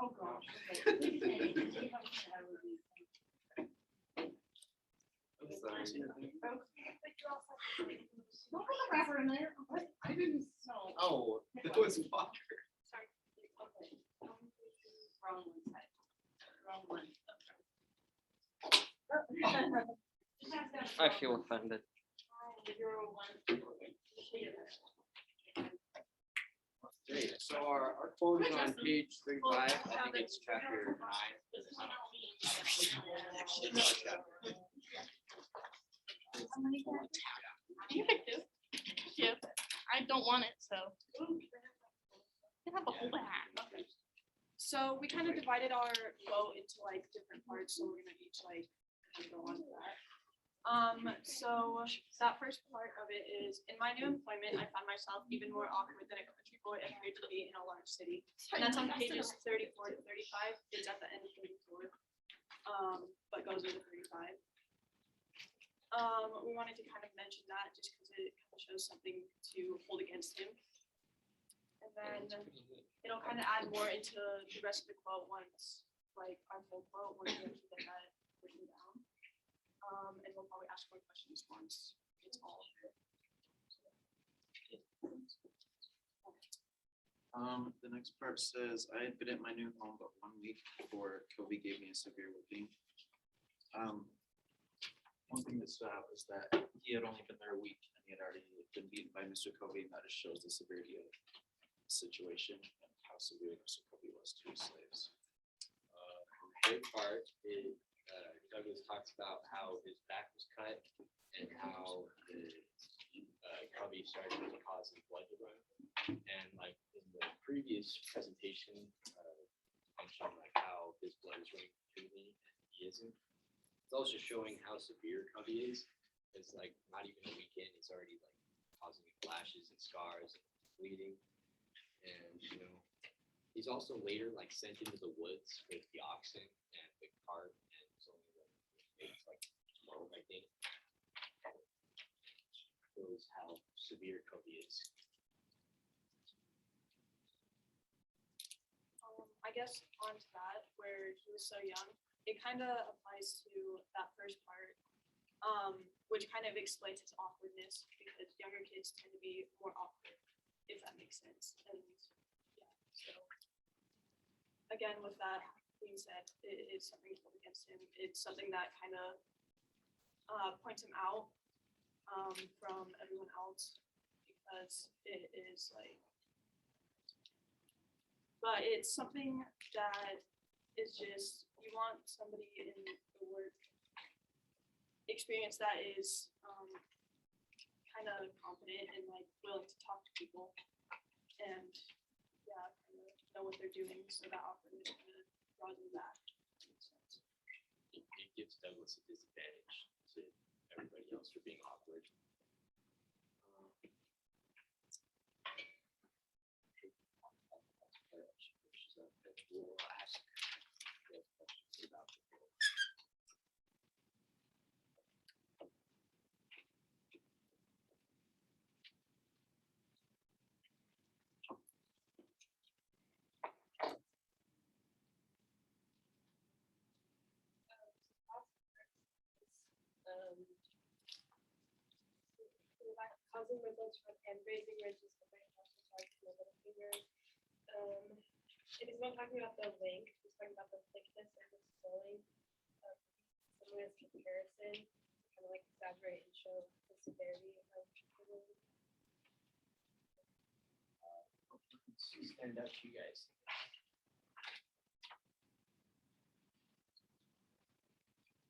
Oh, gosh. I'm sorry. Don't put the wrapper in there. What? I didn't know. Oh, that was water. Sorry. Okay. Wrong one side. Wrong one. I feel offended. Great, so our quote is on page 35, I think it's chapter 9. You picked it. Yeah, I don't want it, so. You have a whole hat. So we kind of divided our vote into like different parts, so we're gonna each like kind of go on to that. So that first part of it is, in my new employment, I found myself even more awkward than a country boy appeared to be in a large city. And that's on pages 34 to 35. It's at the end of 34. But goes into 35. We wanted to kind of mention that just because it kind of shows something to hold against him. And then it'll kind of add more into the rest of the quote once, like our full quote, once we actually get that written down. And we'll probably ask more questions once it's all here. The next part says, I had been at my new home but 1 week before Kobe gave me a severe whipping. One thing that stood out was that he had only been there a week and he had already been beaten by Mr. Kobe, and that just shows the severity of the situation and how severe Mr. Kobe was to his slaves. The third part is Douglas talks about how his back was cut and how the Cubby started to cause his blood to run. And like in the previous presentation, I'm showing like how his blood is running freely and he isn't. It's also showing how severe Cubby is. It's like not even a week in, it's already like causing flashes and scars and bleeding. And you know, he's also later like sent into the woods with the oxen and the cart, and it's only like 12, I think. Shows how severe Kobe is. I guess onto that, where he was so young, it kind of applies to that first part, which kind of explains his awkwardness, because younger kids tend to be more awkward, if that makes sense. And yeah, so again, with that being said, it is something to hold against him. It's something that kind of points him out from everyone else, because it is like, but it's something that is just, you want somebody in the work experience that is kind of confident and like willing to talk to people and yeah, kind of know what they're doing, so that awkwardness kind of draws them back. It gives Douglas a disadvantage to everybody else for being awkward. We'll ask questions about the book. Causing results from and raising ridges of brain muscle parts in the middle finger. It is not talking about the length, it's talking about the thickness of the swelling. Something as comparison, kind of like exaggerate and show the severity of the wound. stand out to you guys?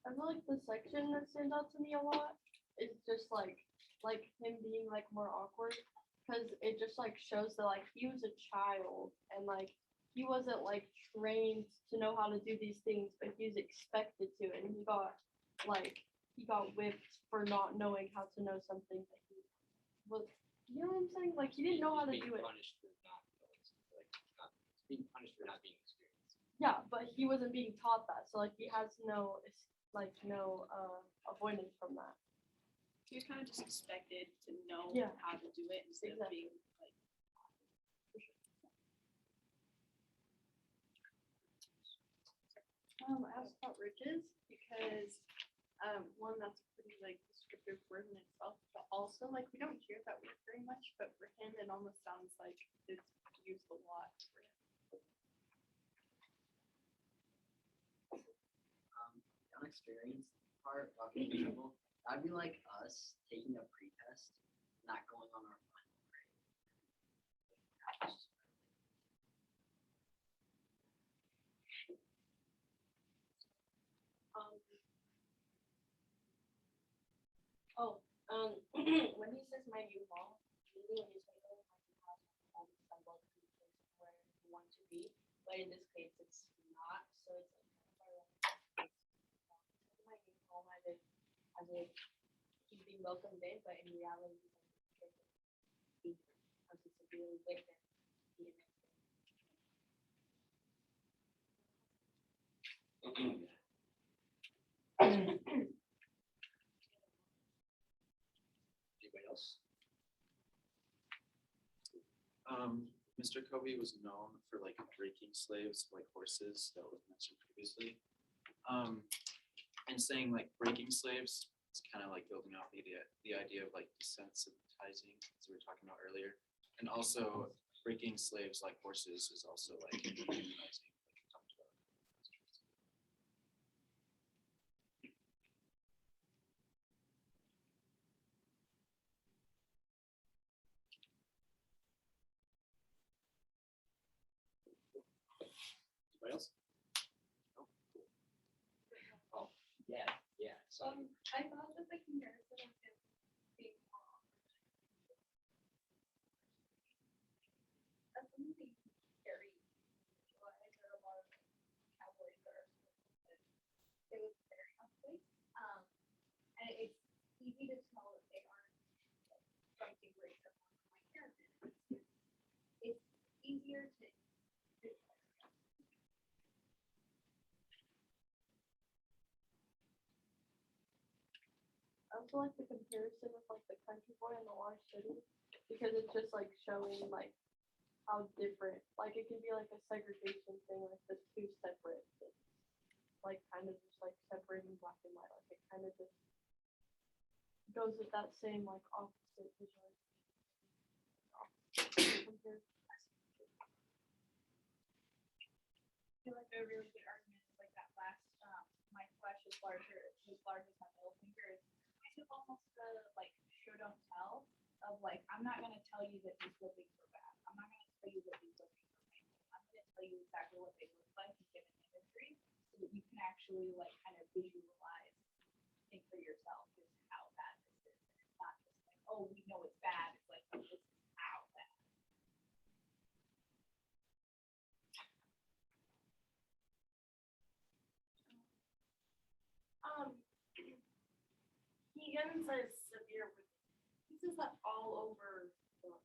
I feel like the section that stands out to me a lot is just like him being like more awkward, because it just like shows that like he was a child and like he wasn't like trained to know how to do these things, but he was expected to, and he got whipped for not knowing how to know something that he was. You know what I'm saying? Like he didn't know how to Being uh, do it. punished for not knowing something, like, being punished for not being experienced. Yeah, but he wasn't being taught that, so like he has no avoidance from that. He was kind of just expected to know Yeah. how to do it instead of being like. I asked about riches because one, that's a pretty like descriptive word in itself, but also like we don't hear that word very much, but for him it almost sounds like it's used a lot for him. The unexperienced part about being in trouble, that'd be like us taking a pretest, not going on our final grade. When he says my new mom, usually when you say, oh, my new house, my home, symbol, where you want to be, but in this case, it's not, so it's like, my new home as a he's being welcomed in, but in reality, he's as a severely with him. Anybody else? Mr. Kobe was known for like breaking slaves like horses that was mentioned previously. And saying like breaking slaves, it's kind of like building off the idea of like desensitizing, as we were talking about earlier. And also breaking slaves like horses is also like dehumanizing, like we talked about. Anybody else? Oh, cool. Oh, yeah, so. I thought that the comparison of him being wrong. That's something very realized there are a lot of cowboys that are it was very ugly. And it's easy to tell that they aren't like, something great that one of my characters. It's easier to I also like the comparison with like the country boy and the large city, because it's just like showing like how different, like it can be like a segregation thing, like the two separate things, like kind of just like separating black and white, like it kind of just goes with that same like opposite visual. I feel like a really good argument is like that last, my flesh is larger as my middle finger is kind of almost the like show don't tell of like, I'm not gonna tell you that these whippings were bad. I'm not gonna tell you that these whippings were painful. I'm gonna tell you exactly what they look like and give an imagery so that you can actually like kind of visualize, think for yourself just how bad this is. And it's not just like, oh, we know it's bad. It's like, oh, this is how bad. He emphasizes severe whipping. He says that all over the book.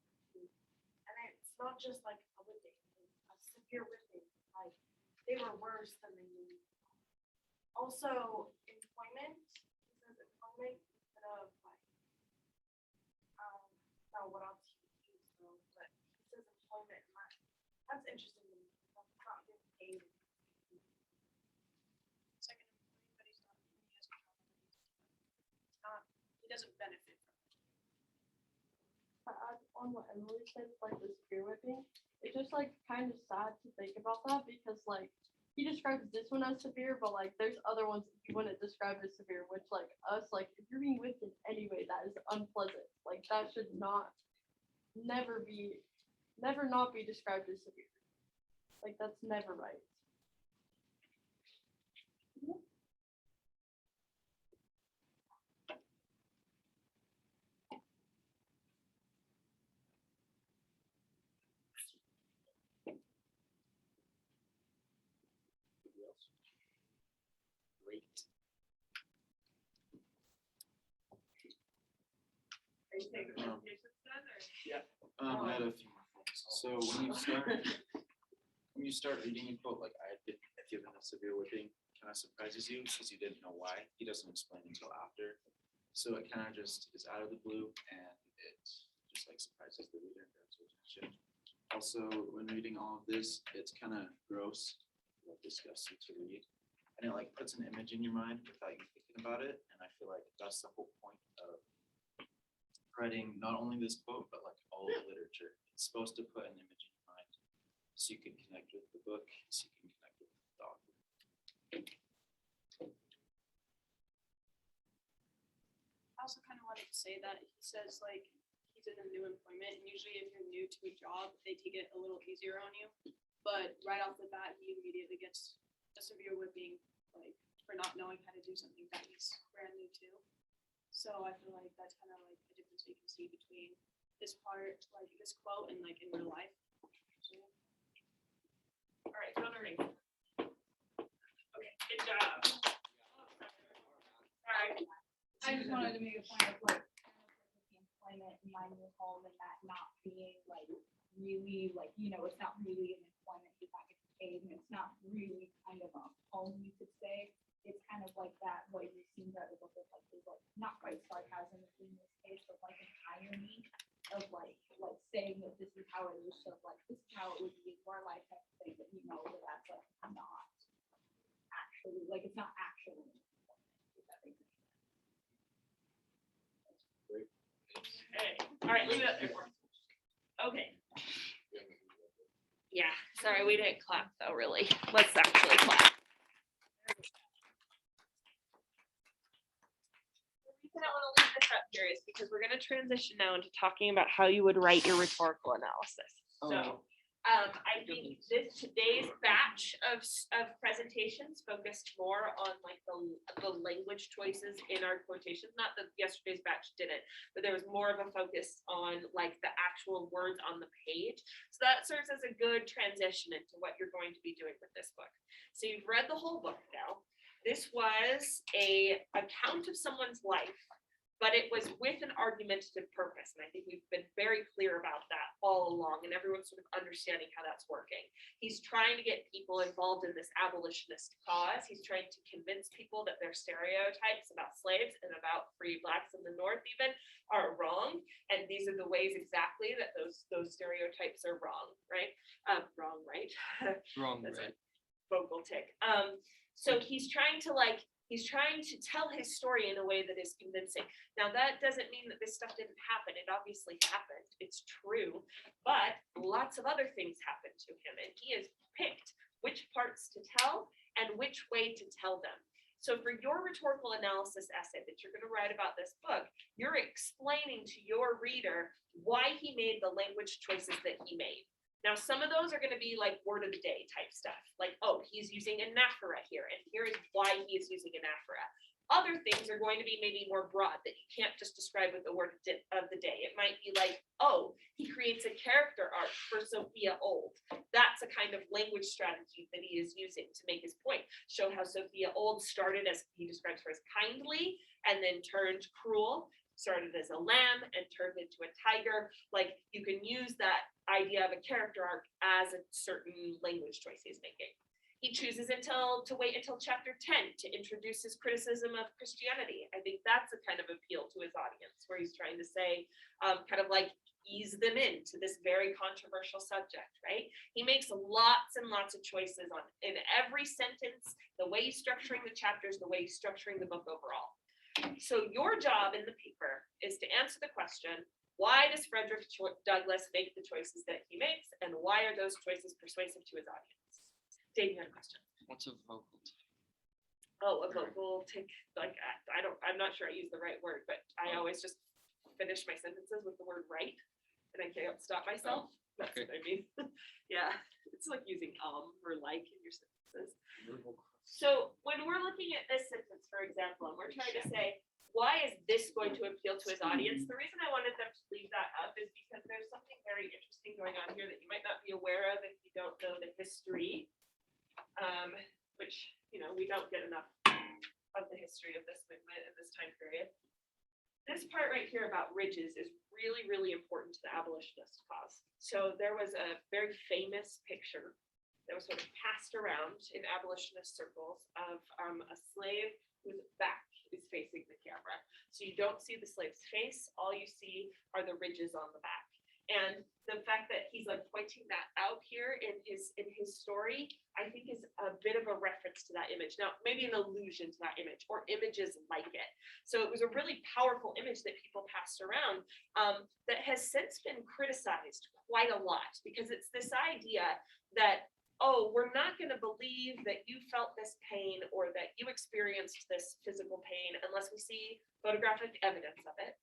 And it's not just like a whipping, it's a severe whipping. Like they were worse than they knew. Also, employment. He says employment instead of like no, what else he used though, but he says employment and that's interesting to me. That's not getting paid. Second employee, but he's not, he has a job. He doesn't benefit from it. On what Emily said, like the spear whipping, it's just like kind of sad to think about that, because like he describes this one as severe, but like there's other ones that he wouldn't describe as severe, which like us, like if you're being whipped in any way, that is unpleasant. Like that should never be never not be described as severe. Like that's never right. Great. Are you taking presentations then, or? Yeah. I had a few more things. So when you start reading a quote like I had been given a severe whipping, kind of surprises you because you didn't know why. He doesn't explain until after. So it kind of just is out of the blue and it just like surprises the reader and grabs their attention. Also, when reading all of this, it's kind of gross, like disgusting to read. And it like puts an image in your mind without you thinking about it. And I feel like that's the whole point of writing not only this quote, but like all of literature. It's supposed to put an image in your mind so you can connect with the book, so you can connect with the author. I also kind of wanted to say that he says like he's in a new employment, and usually if you're new to a job, they take it a little easier on you. But right off the bat, he immediately gets a severe whipping, like for not knowing how to do something that he's brand new to. So I feel like that's kind of like the difference we can see between this part, like this quote, and like in real life. So, All right, honoring. Okay, good job. All right. I just wanted to make a point of like, the employment in my new home and that not being like really like, you know, it's not really an employment, he's not getting paid, and it's not really kind of a home, you could say. It's kind of like that, what you seem to the book of like, is like not quite sarcasm in this case, but like an irony of like saying that this is how it is, so like this is how it would be in your life type of thing, but you know that that's like not actually, like it's not actually. If that makes sense. Okay, all right, leave it up there. Okay. Yeah, sorry, we didn't clap though, really. Let's actually clap. The reason I want to leave this up here is because we're going to transition now into talking about how you would write your rhetorical analysis. So I think today's batch of presentations focused more on like the language choices in our quotations. Not that yesterday's batch didn't, but there was more of a focus on like the actual words on the page. So that serves as a good transition into what you're going to be doing with this book. So you've read the whole book now. This was a account of someone's life, but it was with an argumentative purpose. And I think we've been very clear about that all along, and everyone's sort of understanding how that's working. He's trying to get people involved in this abolitionist cause. He's trying to convince people that their stereotypes about slaves and about free blacks in the North even are wrong. And these are the ways exactly that those stereotypes are wrong, right? Wrong, right? Wrong, That's right? a vocal tick. So he's trying to tell his story in a way that is convincing. Now, that doesn't mean that this stuff didn't happen. It obviously happened. It's true. But lots of other things happened to him, and he has picked which parts to tell and which way to tell them. So for your rhetorical analysis essay that you're going to write about this book, you're explaining to your reader why he made the language choices that he made. Now, some of those are going to be like word of the day type stuff, like, oh, he's using anaphora here, and here is why he is using anaphora. Other things are going to be maybe more broad that you can't just describe with the word of the day. It might be like, oh, he creates a character arc for Sophia Old. That's a kind of language strategy that he is using to make his point. Show how Sophia Old started as, he describes her as kindly, and then turned cruel, started as a lamb and turned into a tiger. Like, you can use that idea of a character arc as a certain language choice he's making. He chooses to wait until chapter 10 to introduce his criticism of Christianity. I think that's a kind of appeal to his audience, where he's trying to say, kind of like ease them into this very controversial subject, right? He makes lots and lots of choices in every sentence, the way he's structuring the chapters, the way he's structuring the book overall. So your job in the paper is to answer the question, why does Frederick Douglass make the choices that he makes, and why are those choices persuasive to his audience? Dave, you had a question. What's a vocal tick? Oh, a vocal tick, like, I'm not sure I use the right word, but I always just finish my sentences with the word right, and I can't stop myself. That's what I mean. Yeah, it's like using or like in your sentences. So when we're looking at this sentence, for example, and we're trying to say, why is this going to appeal to his audience? The reason I wanted them to leave that up is because there's something very interesting going on here that you might not be aware of if you don't know the history, which, you know, we don't get enough of the history of this movement in this time period. This part right here about ridges is really, really important to the abolitionist cause. So there was a very famous picture that was sort of passed around in abolitionist circles of a slave whose back is facing the camera. So you don't see the slave's face, all you see are the ridges on the back. And the fact that he's like pointing that out here in his story, I think is a bit of a reference to that image. Now, maybe an allusion to that image or images like it. So it was a really powerful image that people passed around that has since been criticized quite a lot, because it's this idea that, oh, we're not going to believe that you felt this pain or that you experienced this physical pain unless we see photographic evidence of it.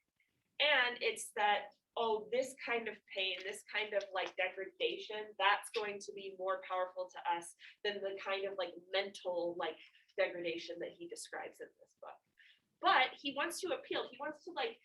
And it's that, oh, this kind of pain, this kind of like degradation, that's going to be more powerful to us than the kind of like mental like degradation that he describes in this book. But he wants to appeal, he wants to like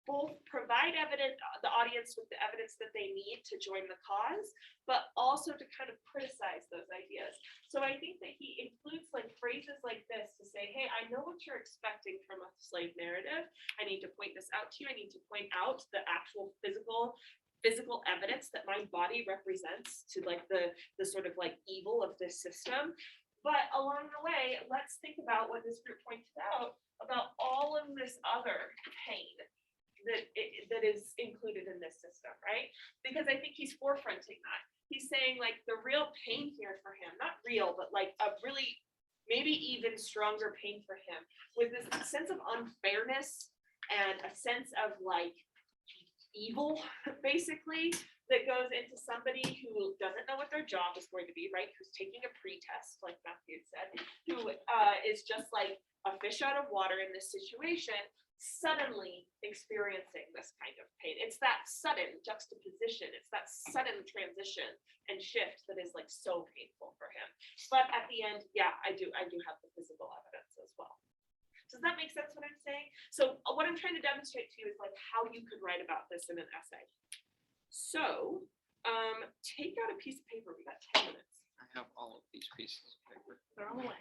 both provide the audience with the evidence that they need to join the cause, but also to kind of criticize those ideas. So I think that he includes like phrases like this to say, hey, I know what you're expecting from a slave narrative. I need to point this out to you. I need to point out the actual physical evidence that my body represents to like the sort of like evil of this system. But along the way, let's think about what this group pointed out about all of this other pain that is included in this system, right? Because I think he's forefronting that. He's saying like the real pain here for him, not real, but like a really maybe even stronger pain for him was this sense of unfairness and a sense of like evil, basically, that goes into somebody who doesn't know what their job is going to be, right? Who's taking a pre-test, like Matthew said, who is just like a fish out of water in this situation, suddenly experiencing this kind of pain. It's that sudden juxtaposition, it's that sudden transition and shift that is like so painful for him. But at the end, yeah, I do have the physical evidence as well. Does that make sense what I'm saying? So what I'm trying to demonstrate to you is like how you could write about this in an essay. So take out a piece of paper, we got 10 minutes. I have all of these pieces of paper.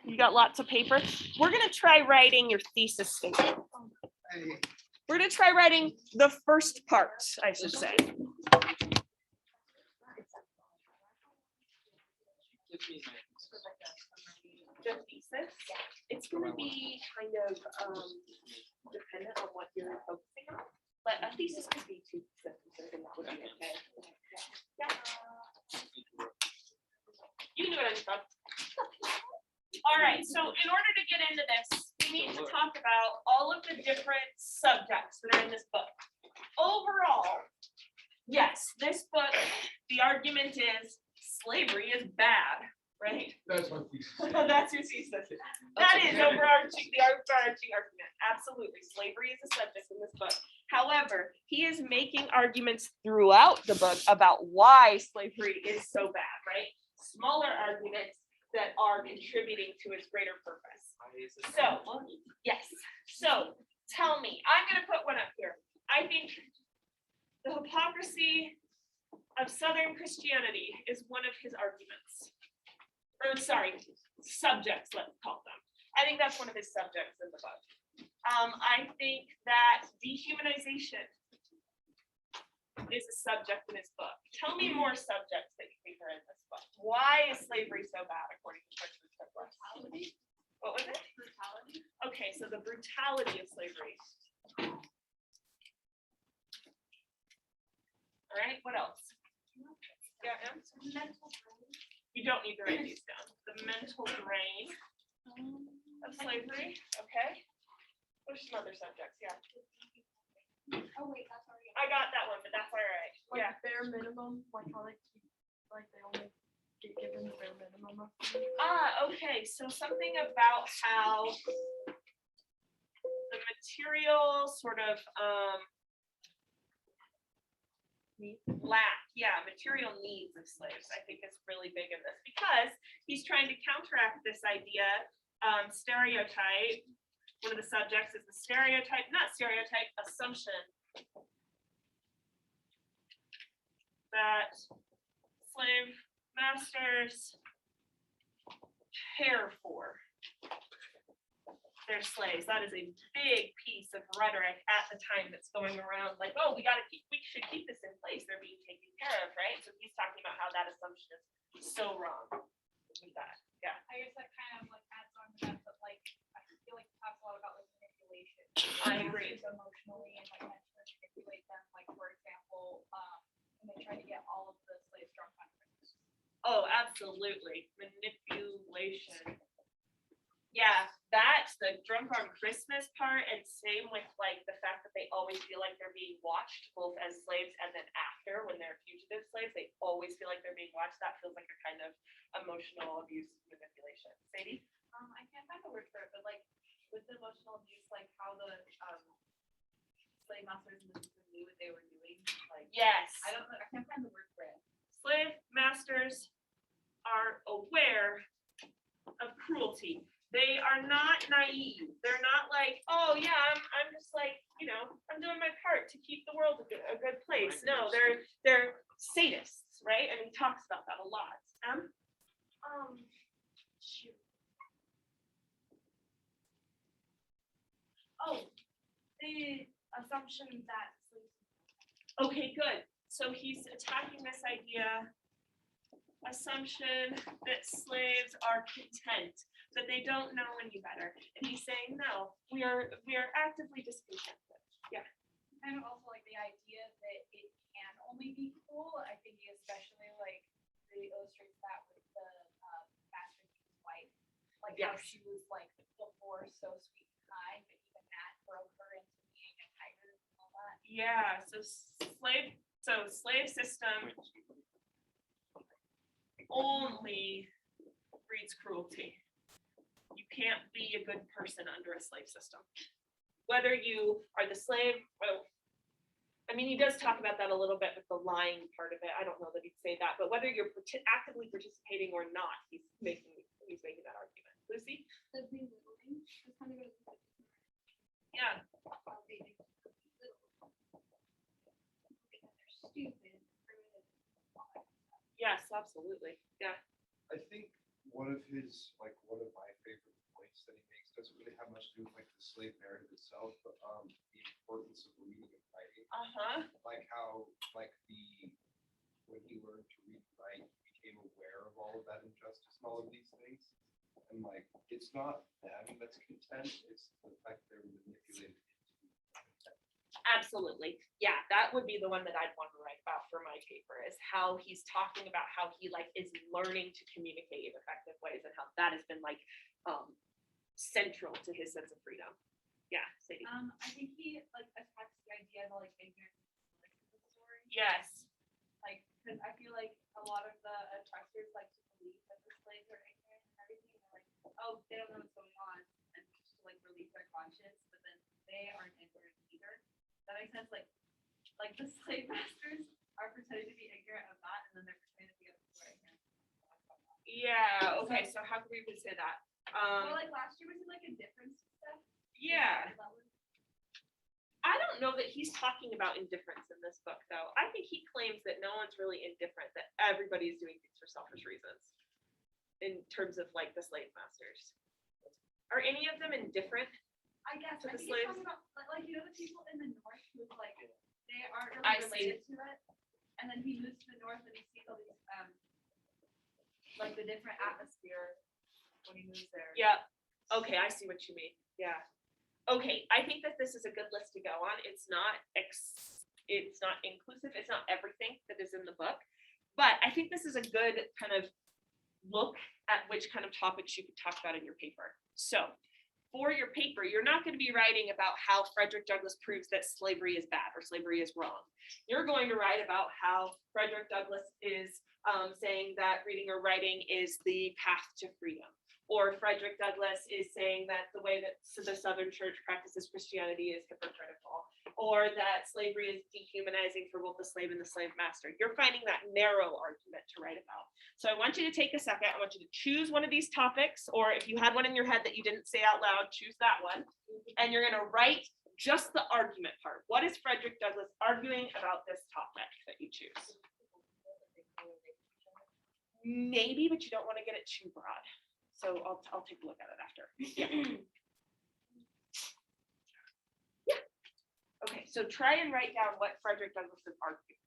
You got lots of paper. We're gonna try writing your thesis statement. We're gonna try writing the first part, I should say. The thesis, it's gonna be kind of dependent on what you're focusing on. But a thesis could be 2 sentences and that would be okay. Yeah. You can do it on your phone. All right, so in order to get into this, we need to talk about all of the different subjects that are in this book. Overall, yes, this book, the argument is slavery is bad, right? That's my thesis. That's your thesis. That is the overarching argument. Absolutely, slavery is a subject in this book. However, he is making arguments throughout the book about why slavery is so bad, right? Smaller arguments that are contributing to its greater purpose. So, yes. So, tell me, I'm going to put one up here. I think the hypocrisy of Southern Christianity is one of his arguments. Or, sorry, subjects, let's call them. I think that's one of his subjects in the book. I think that dehumanization is a subject in his book. Tell me more subjects that you think are in this book. Why is slavery so bad according to Frederick Douglass? Brutality. What was it? Brutality. Okay, so the brutality of slavery. All right, what else? Yeah, Em? You don't need to write these down. The mental drain of slavery. Okay. There's some other subjects, yeah. Oh wait, that's already. I got that one, but that's all right. Like Yeah. bare minimum, like how they keep, like they only get given the bare minimum of. Okay, so something about how the material sort of material needs of slaves, I think is really big in this, because he's trying to counteract this idea, stereotype. One of the subjects is the assumption that slave masters care for their slaves. That is a big piece of rhetoric at the time that's going around, like, oh, we should keep this in place. They're being taken care of, right? So he's talking about how that assumption is so wrong with that. Yeah. I guess that kind of like adds on to that, but like, I feel like it talks a lot about like manipulation. I agree. Emotionally and like mentally manipulate them, like for example, when they try to get all of the slaves drunk on Christmas. Oh, absolutely. Manipulation. Yeah, that's the drunk on Christmas part, and same with like the fact that they always feel like they're being watched, both as slaves and then after when they're fugitive slaves, they always feel like they're being watched. That feels like a kind of emotional abuse manipulation. Sadie? I can't find the word for it, but like with the emotional abuse, like how the slave masters in the system knew what they were doing. Like Yes. I don't know, I can't find the word for it. Slave masters are aware of cruelty. They are not naive. They're not like, oh yeah, I'm just like, I'm doing my part to keep the world a good place. No, they're sadists, right? And he talks about that a lot. Shoot. Oh, the assumption that Okay, good. So he's attacking this assumption that slaves are content, that they don't know any better. And he's saying, no, we are actively discontented. Yeah. Kind of also like the idea that it can only be cruel. I think he especially like really illustrates that with the master king's wife, like how Yes. she was like before so sweet and kind, but even that broke her into being a tiger and all that. Yeah. So slave system only breeds cruelty. You can't be a good person under a slave system. Whether you are the slave, well, I mean, he does talk about that a little bit with the lying part of it. I don't know that he'd say that, but whether you're actively participating or not, he's making that argument. Lucy? The belittling is kind of a Yeah. how they do belittle because they're stupid, primitive, all that stuff. Yes, absolutely. Yeah. I think one of my favorite points that he makes doesn't really have much to do with like the slave narrative itself, but the importance of reading and writing. Like how when he learned to read and write, he became aware of all of that injustice and all of these things. And like it's not them that's content, it's the fact they're manipulated into content. Absolutely. Yeah, that would be the one that I'd want to write about for my paper, is how he's talking about how he like is learning to communicate in effective ways and how that has been like central to his sense of freedom. Yeah, Sadie. I think he like attacks the idea of like ignorance like the story. Yes. Like, because I feel like a lot of the oppressors like to believe that the slaves are ignorant and everything. And they're like, oh, they don't know what's going on, and just to like relieve their conscience, but then they aren't ignorant either. That makes sense. Like the slave masters are pretending to be ignorant of that, and then they're pretending to be ignorant. Yeah. Okay. So how could we even say that? Well, like last year was like a difference and stuff. Yeah. I don't know that he's talking about indifference in this book, though. I think he claims that no one's really indifferent, that everybody is doing things for selfish reasons in terms of like the slave masters. Are any of them indifferent? I guess to I the think slaves? it's talking about like the people in the north who like they aren't I really see. related to it, and then he moves to the north and he sees all these like the different atmosphere when he moves there. Yeah. Okay, I see what you mean. Yeah. Okay, I think that this is a good list to go on. It's not inclusive. It's not everything that is in the book, but I think this is a good kind of look at which kind of topics you could talk about in your paper. So for your paper, you're not going to be writing about how Frederick Douglass proves that slavery is bad or slavery is wrong. You're going to write about how Frederick Douglass is saying that reading or writing is the path to freedom. Or Frederick Douglass is saying that the way that the Southern Church practices Christianity is hypocritical. or that slavery is dehumanizing for both the slave and the slave master. You're finding that narrow argument to write about. So I want you to take a second. I want you to choose one of these topics, or if you had one in your head that you didn't say out loud, choose that one. And you're going to write just the argument part. What is Frederick Douglass arguing about this topic that you choose? Maybe, but you don't want to get it too broad. So I'll take a look at it after. Yeah. Okay, so try and write down what Frederick Douglass is arguing.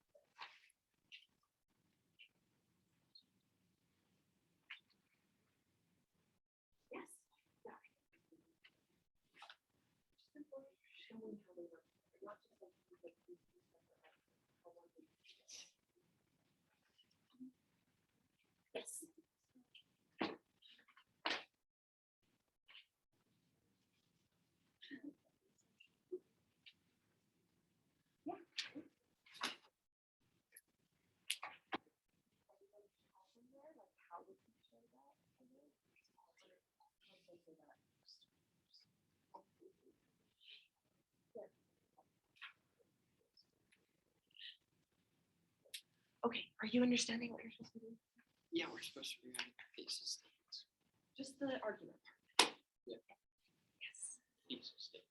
Yes. Yeah. Showing how they work, not just like yes. Okay, are you understanding what you're supposed to do? Yeah, we're supposed to be on thesis statements. Just the argument part. Yeah. Yes. Thesis statement.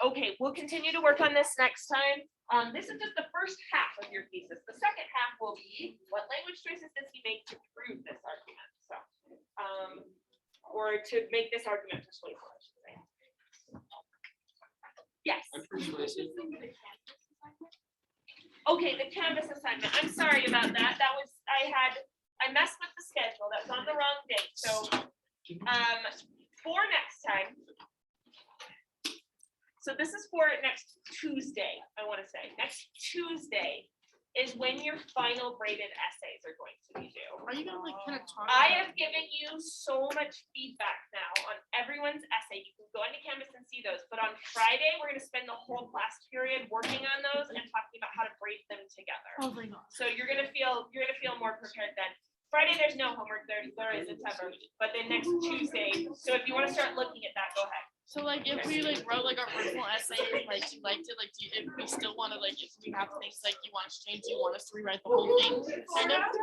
Okay, we'll continue to work on this next time. This is just the first half of your thesis. The second half will be what language choices does he make to prove this argument? So, or to make this argument persuasive, I should say. Yes. Okay, the Canvas assignment. I'm sorry about that. I messed with the schedule. That was on the wrong date. So, for next time. So this is for next Tuesday, I want to say. Next Tuesday is when your final graded essays are going to be due. Are you gonna like kind of talk? I have given you so much feedback now on everyone's essay. You can go into Canvas and see those. But on Friday, we're going to spend the whole class period working on those and talking about how to grade them together. Oh my God. So you're gonna feel more prepared then. Friday, there's no homework. There isn't ever. But then next Tuesday. So if you want to start looking at that, go ahead. So like if we like wrote like our personal essay and like you liked it, like if we still want to like if we have things like you want us to change, you want us to rewrite the whole thing, kind of.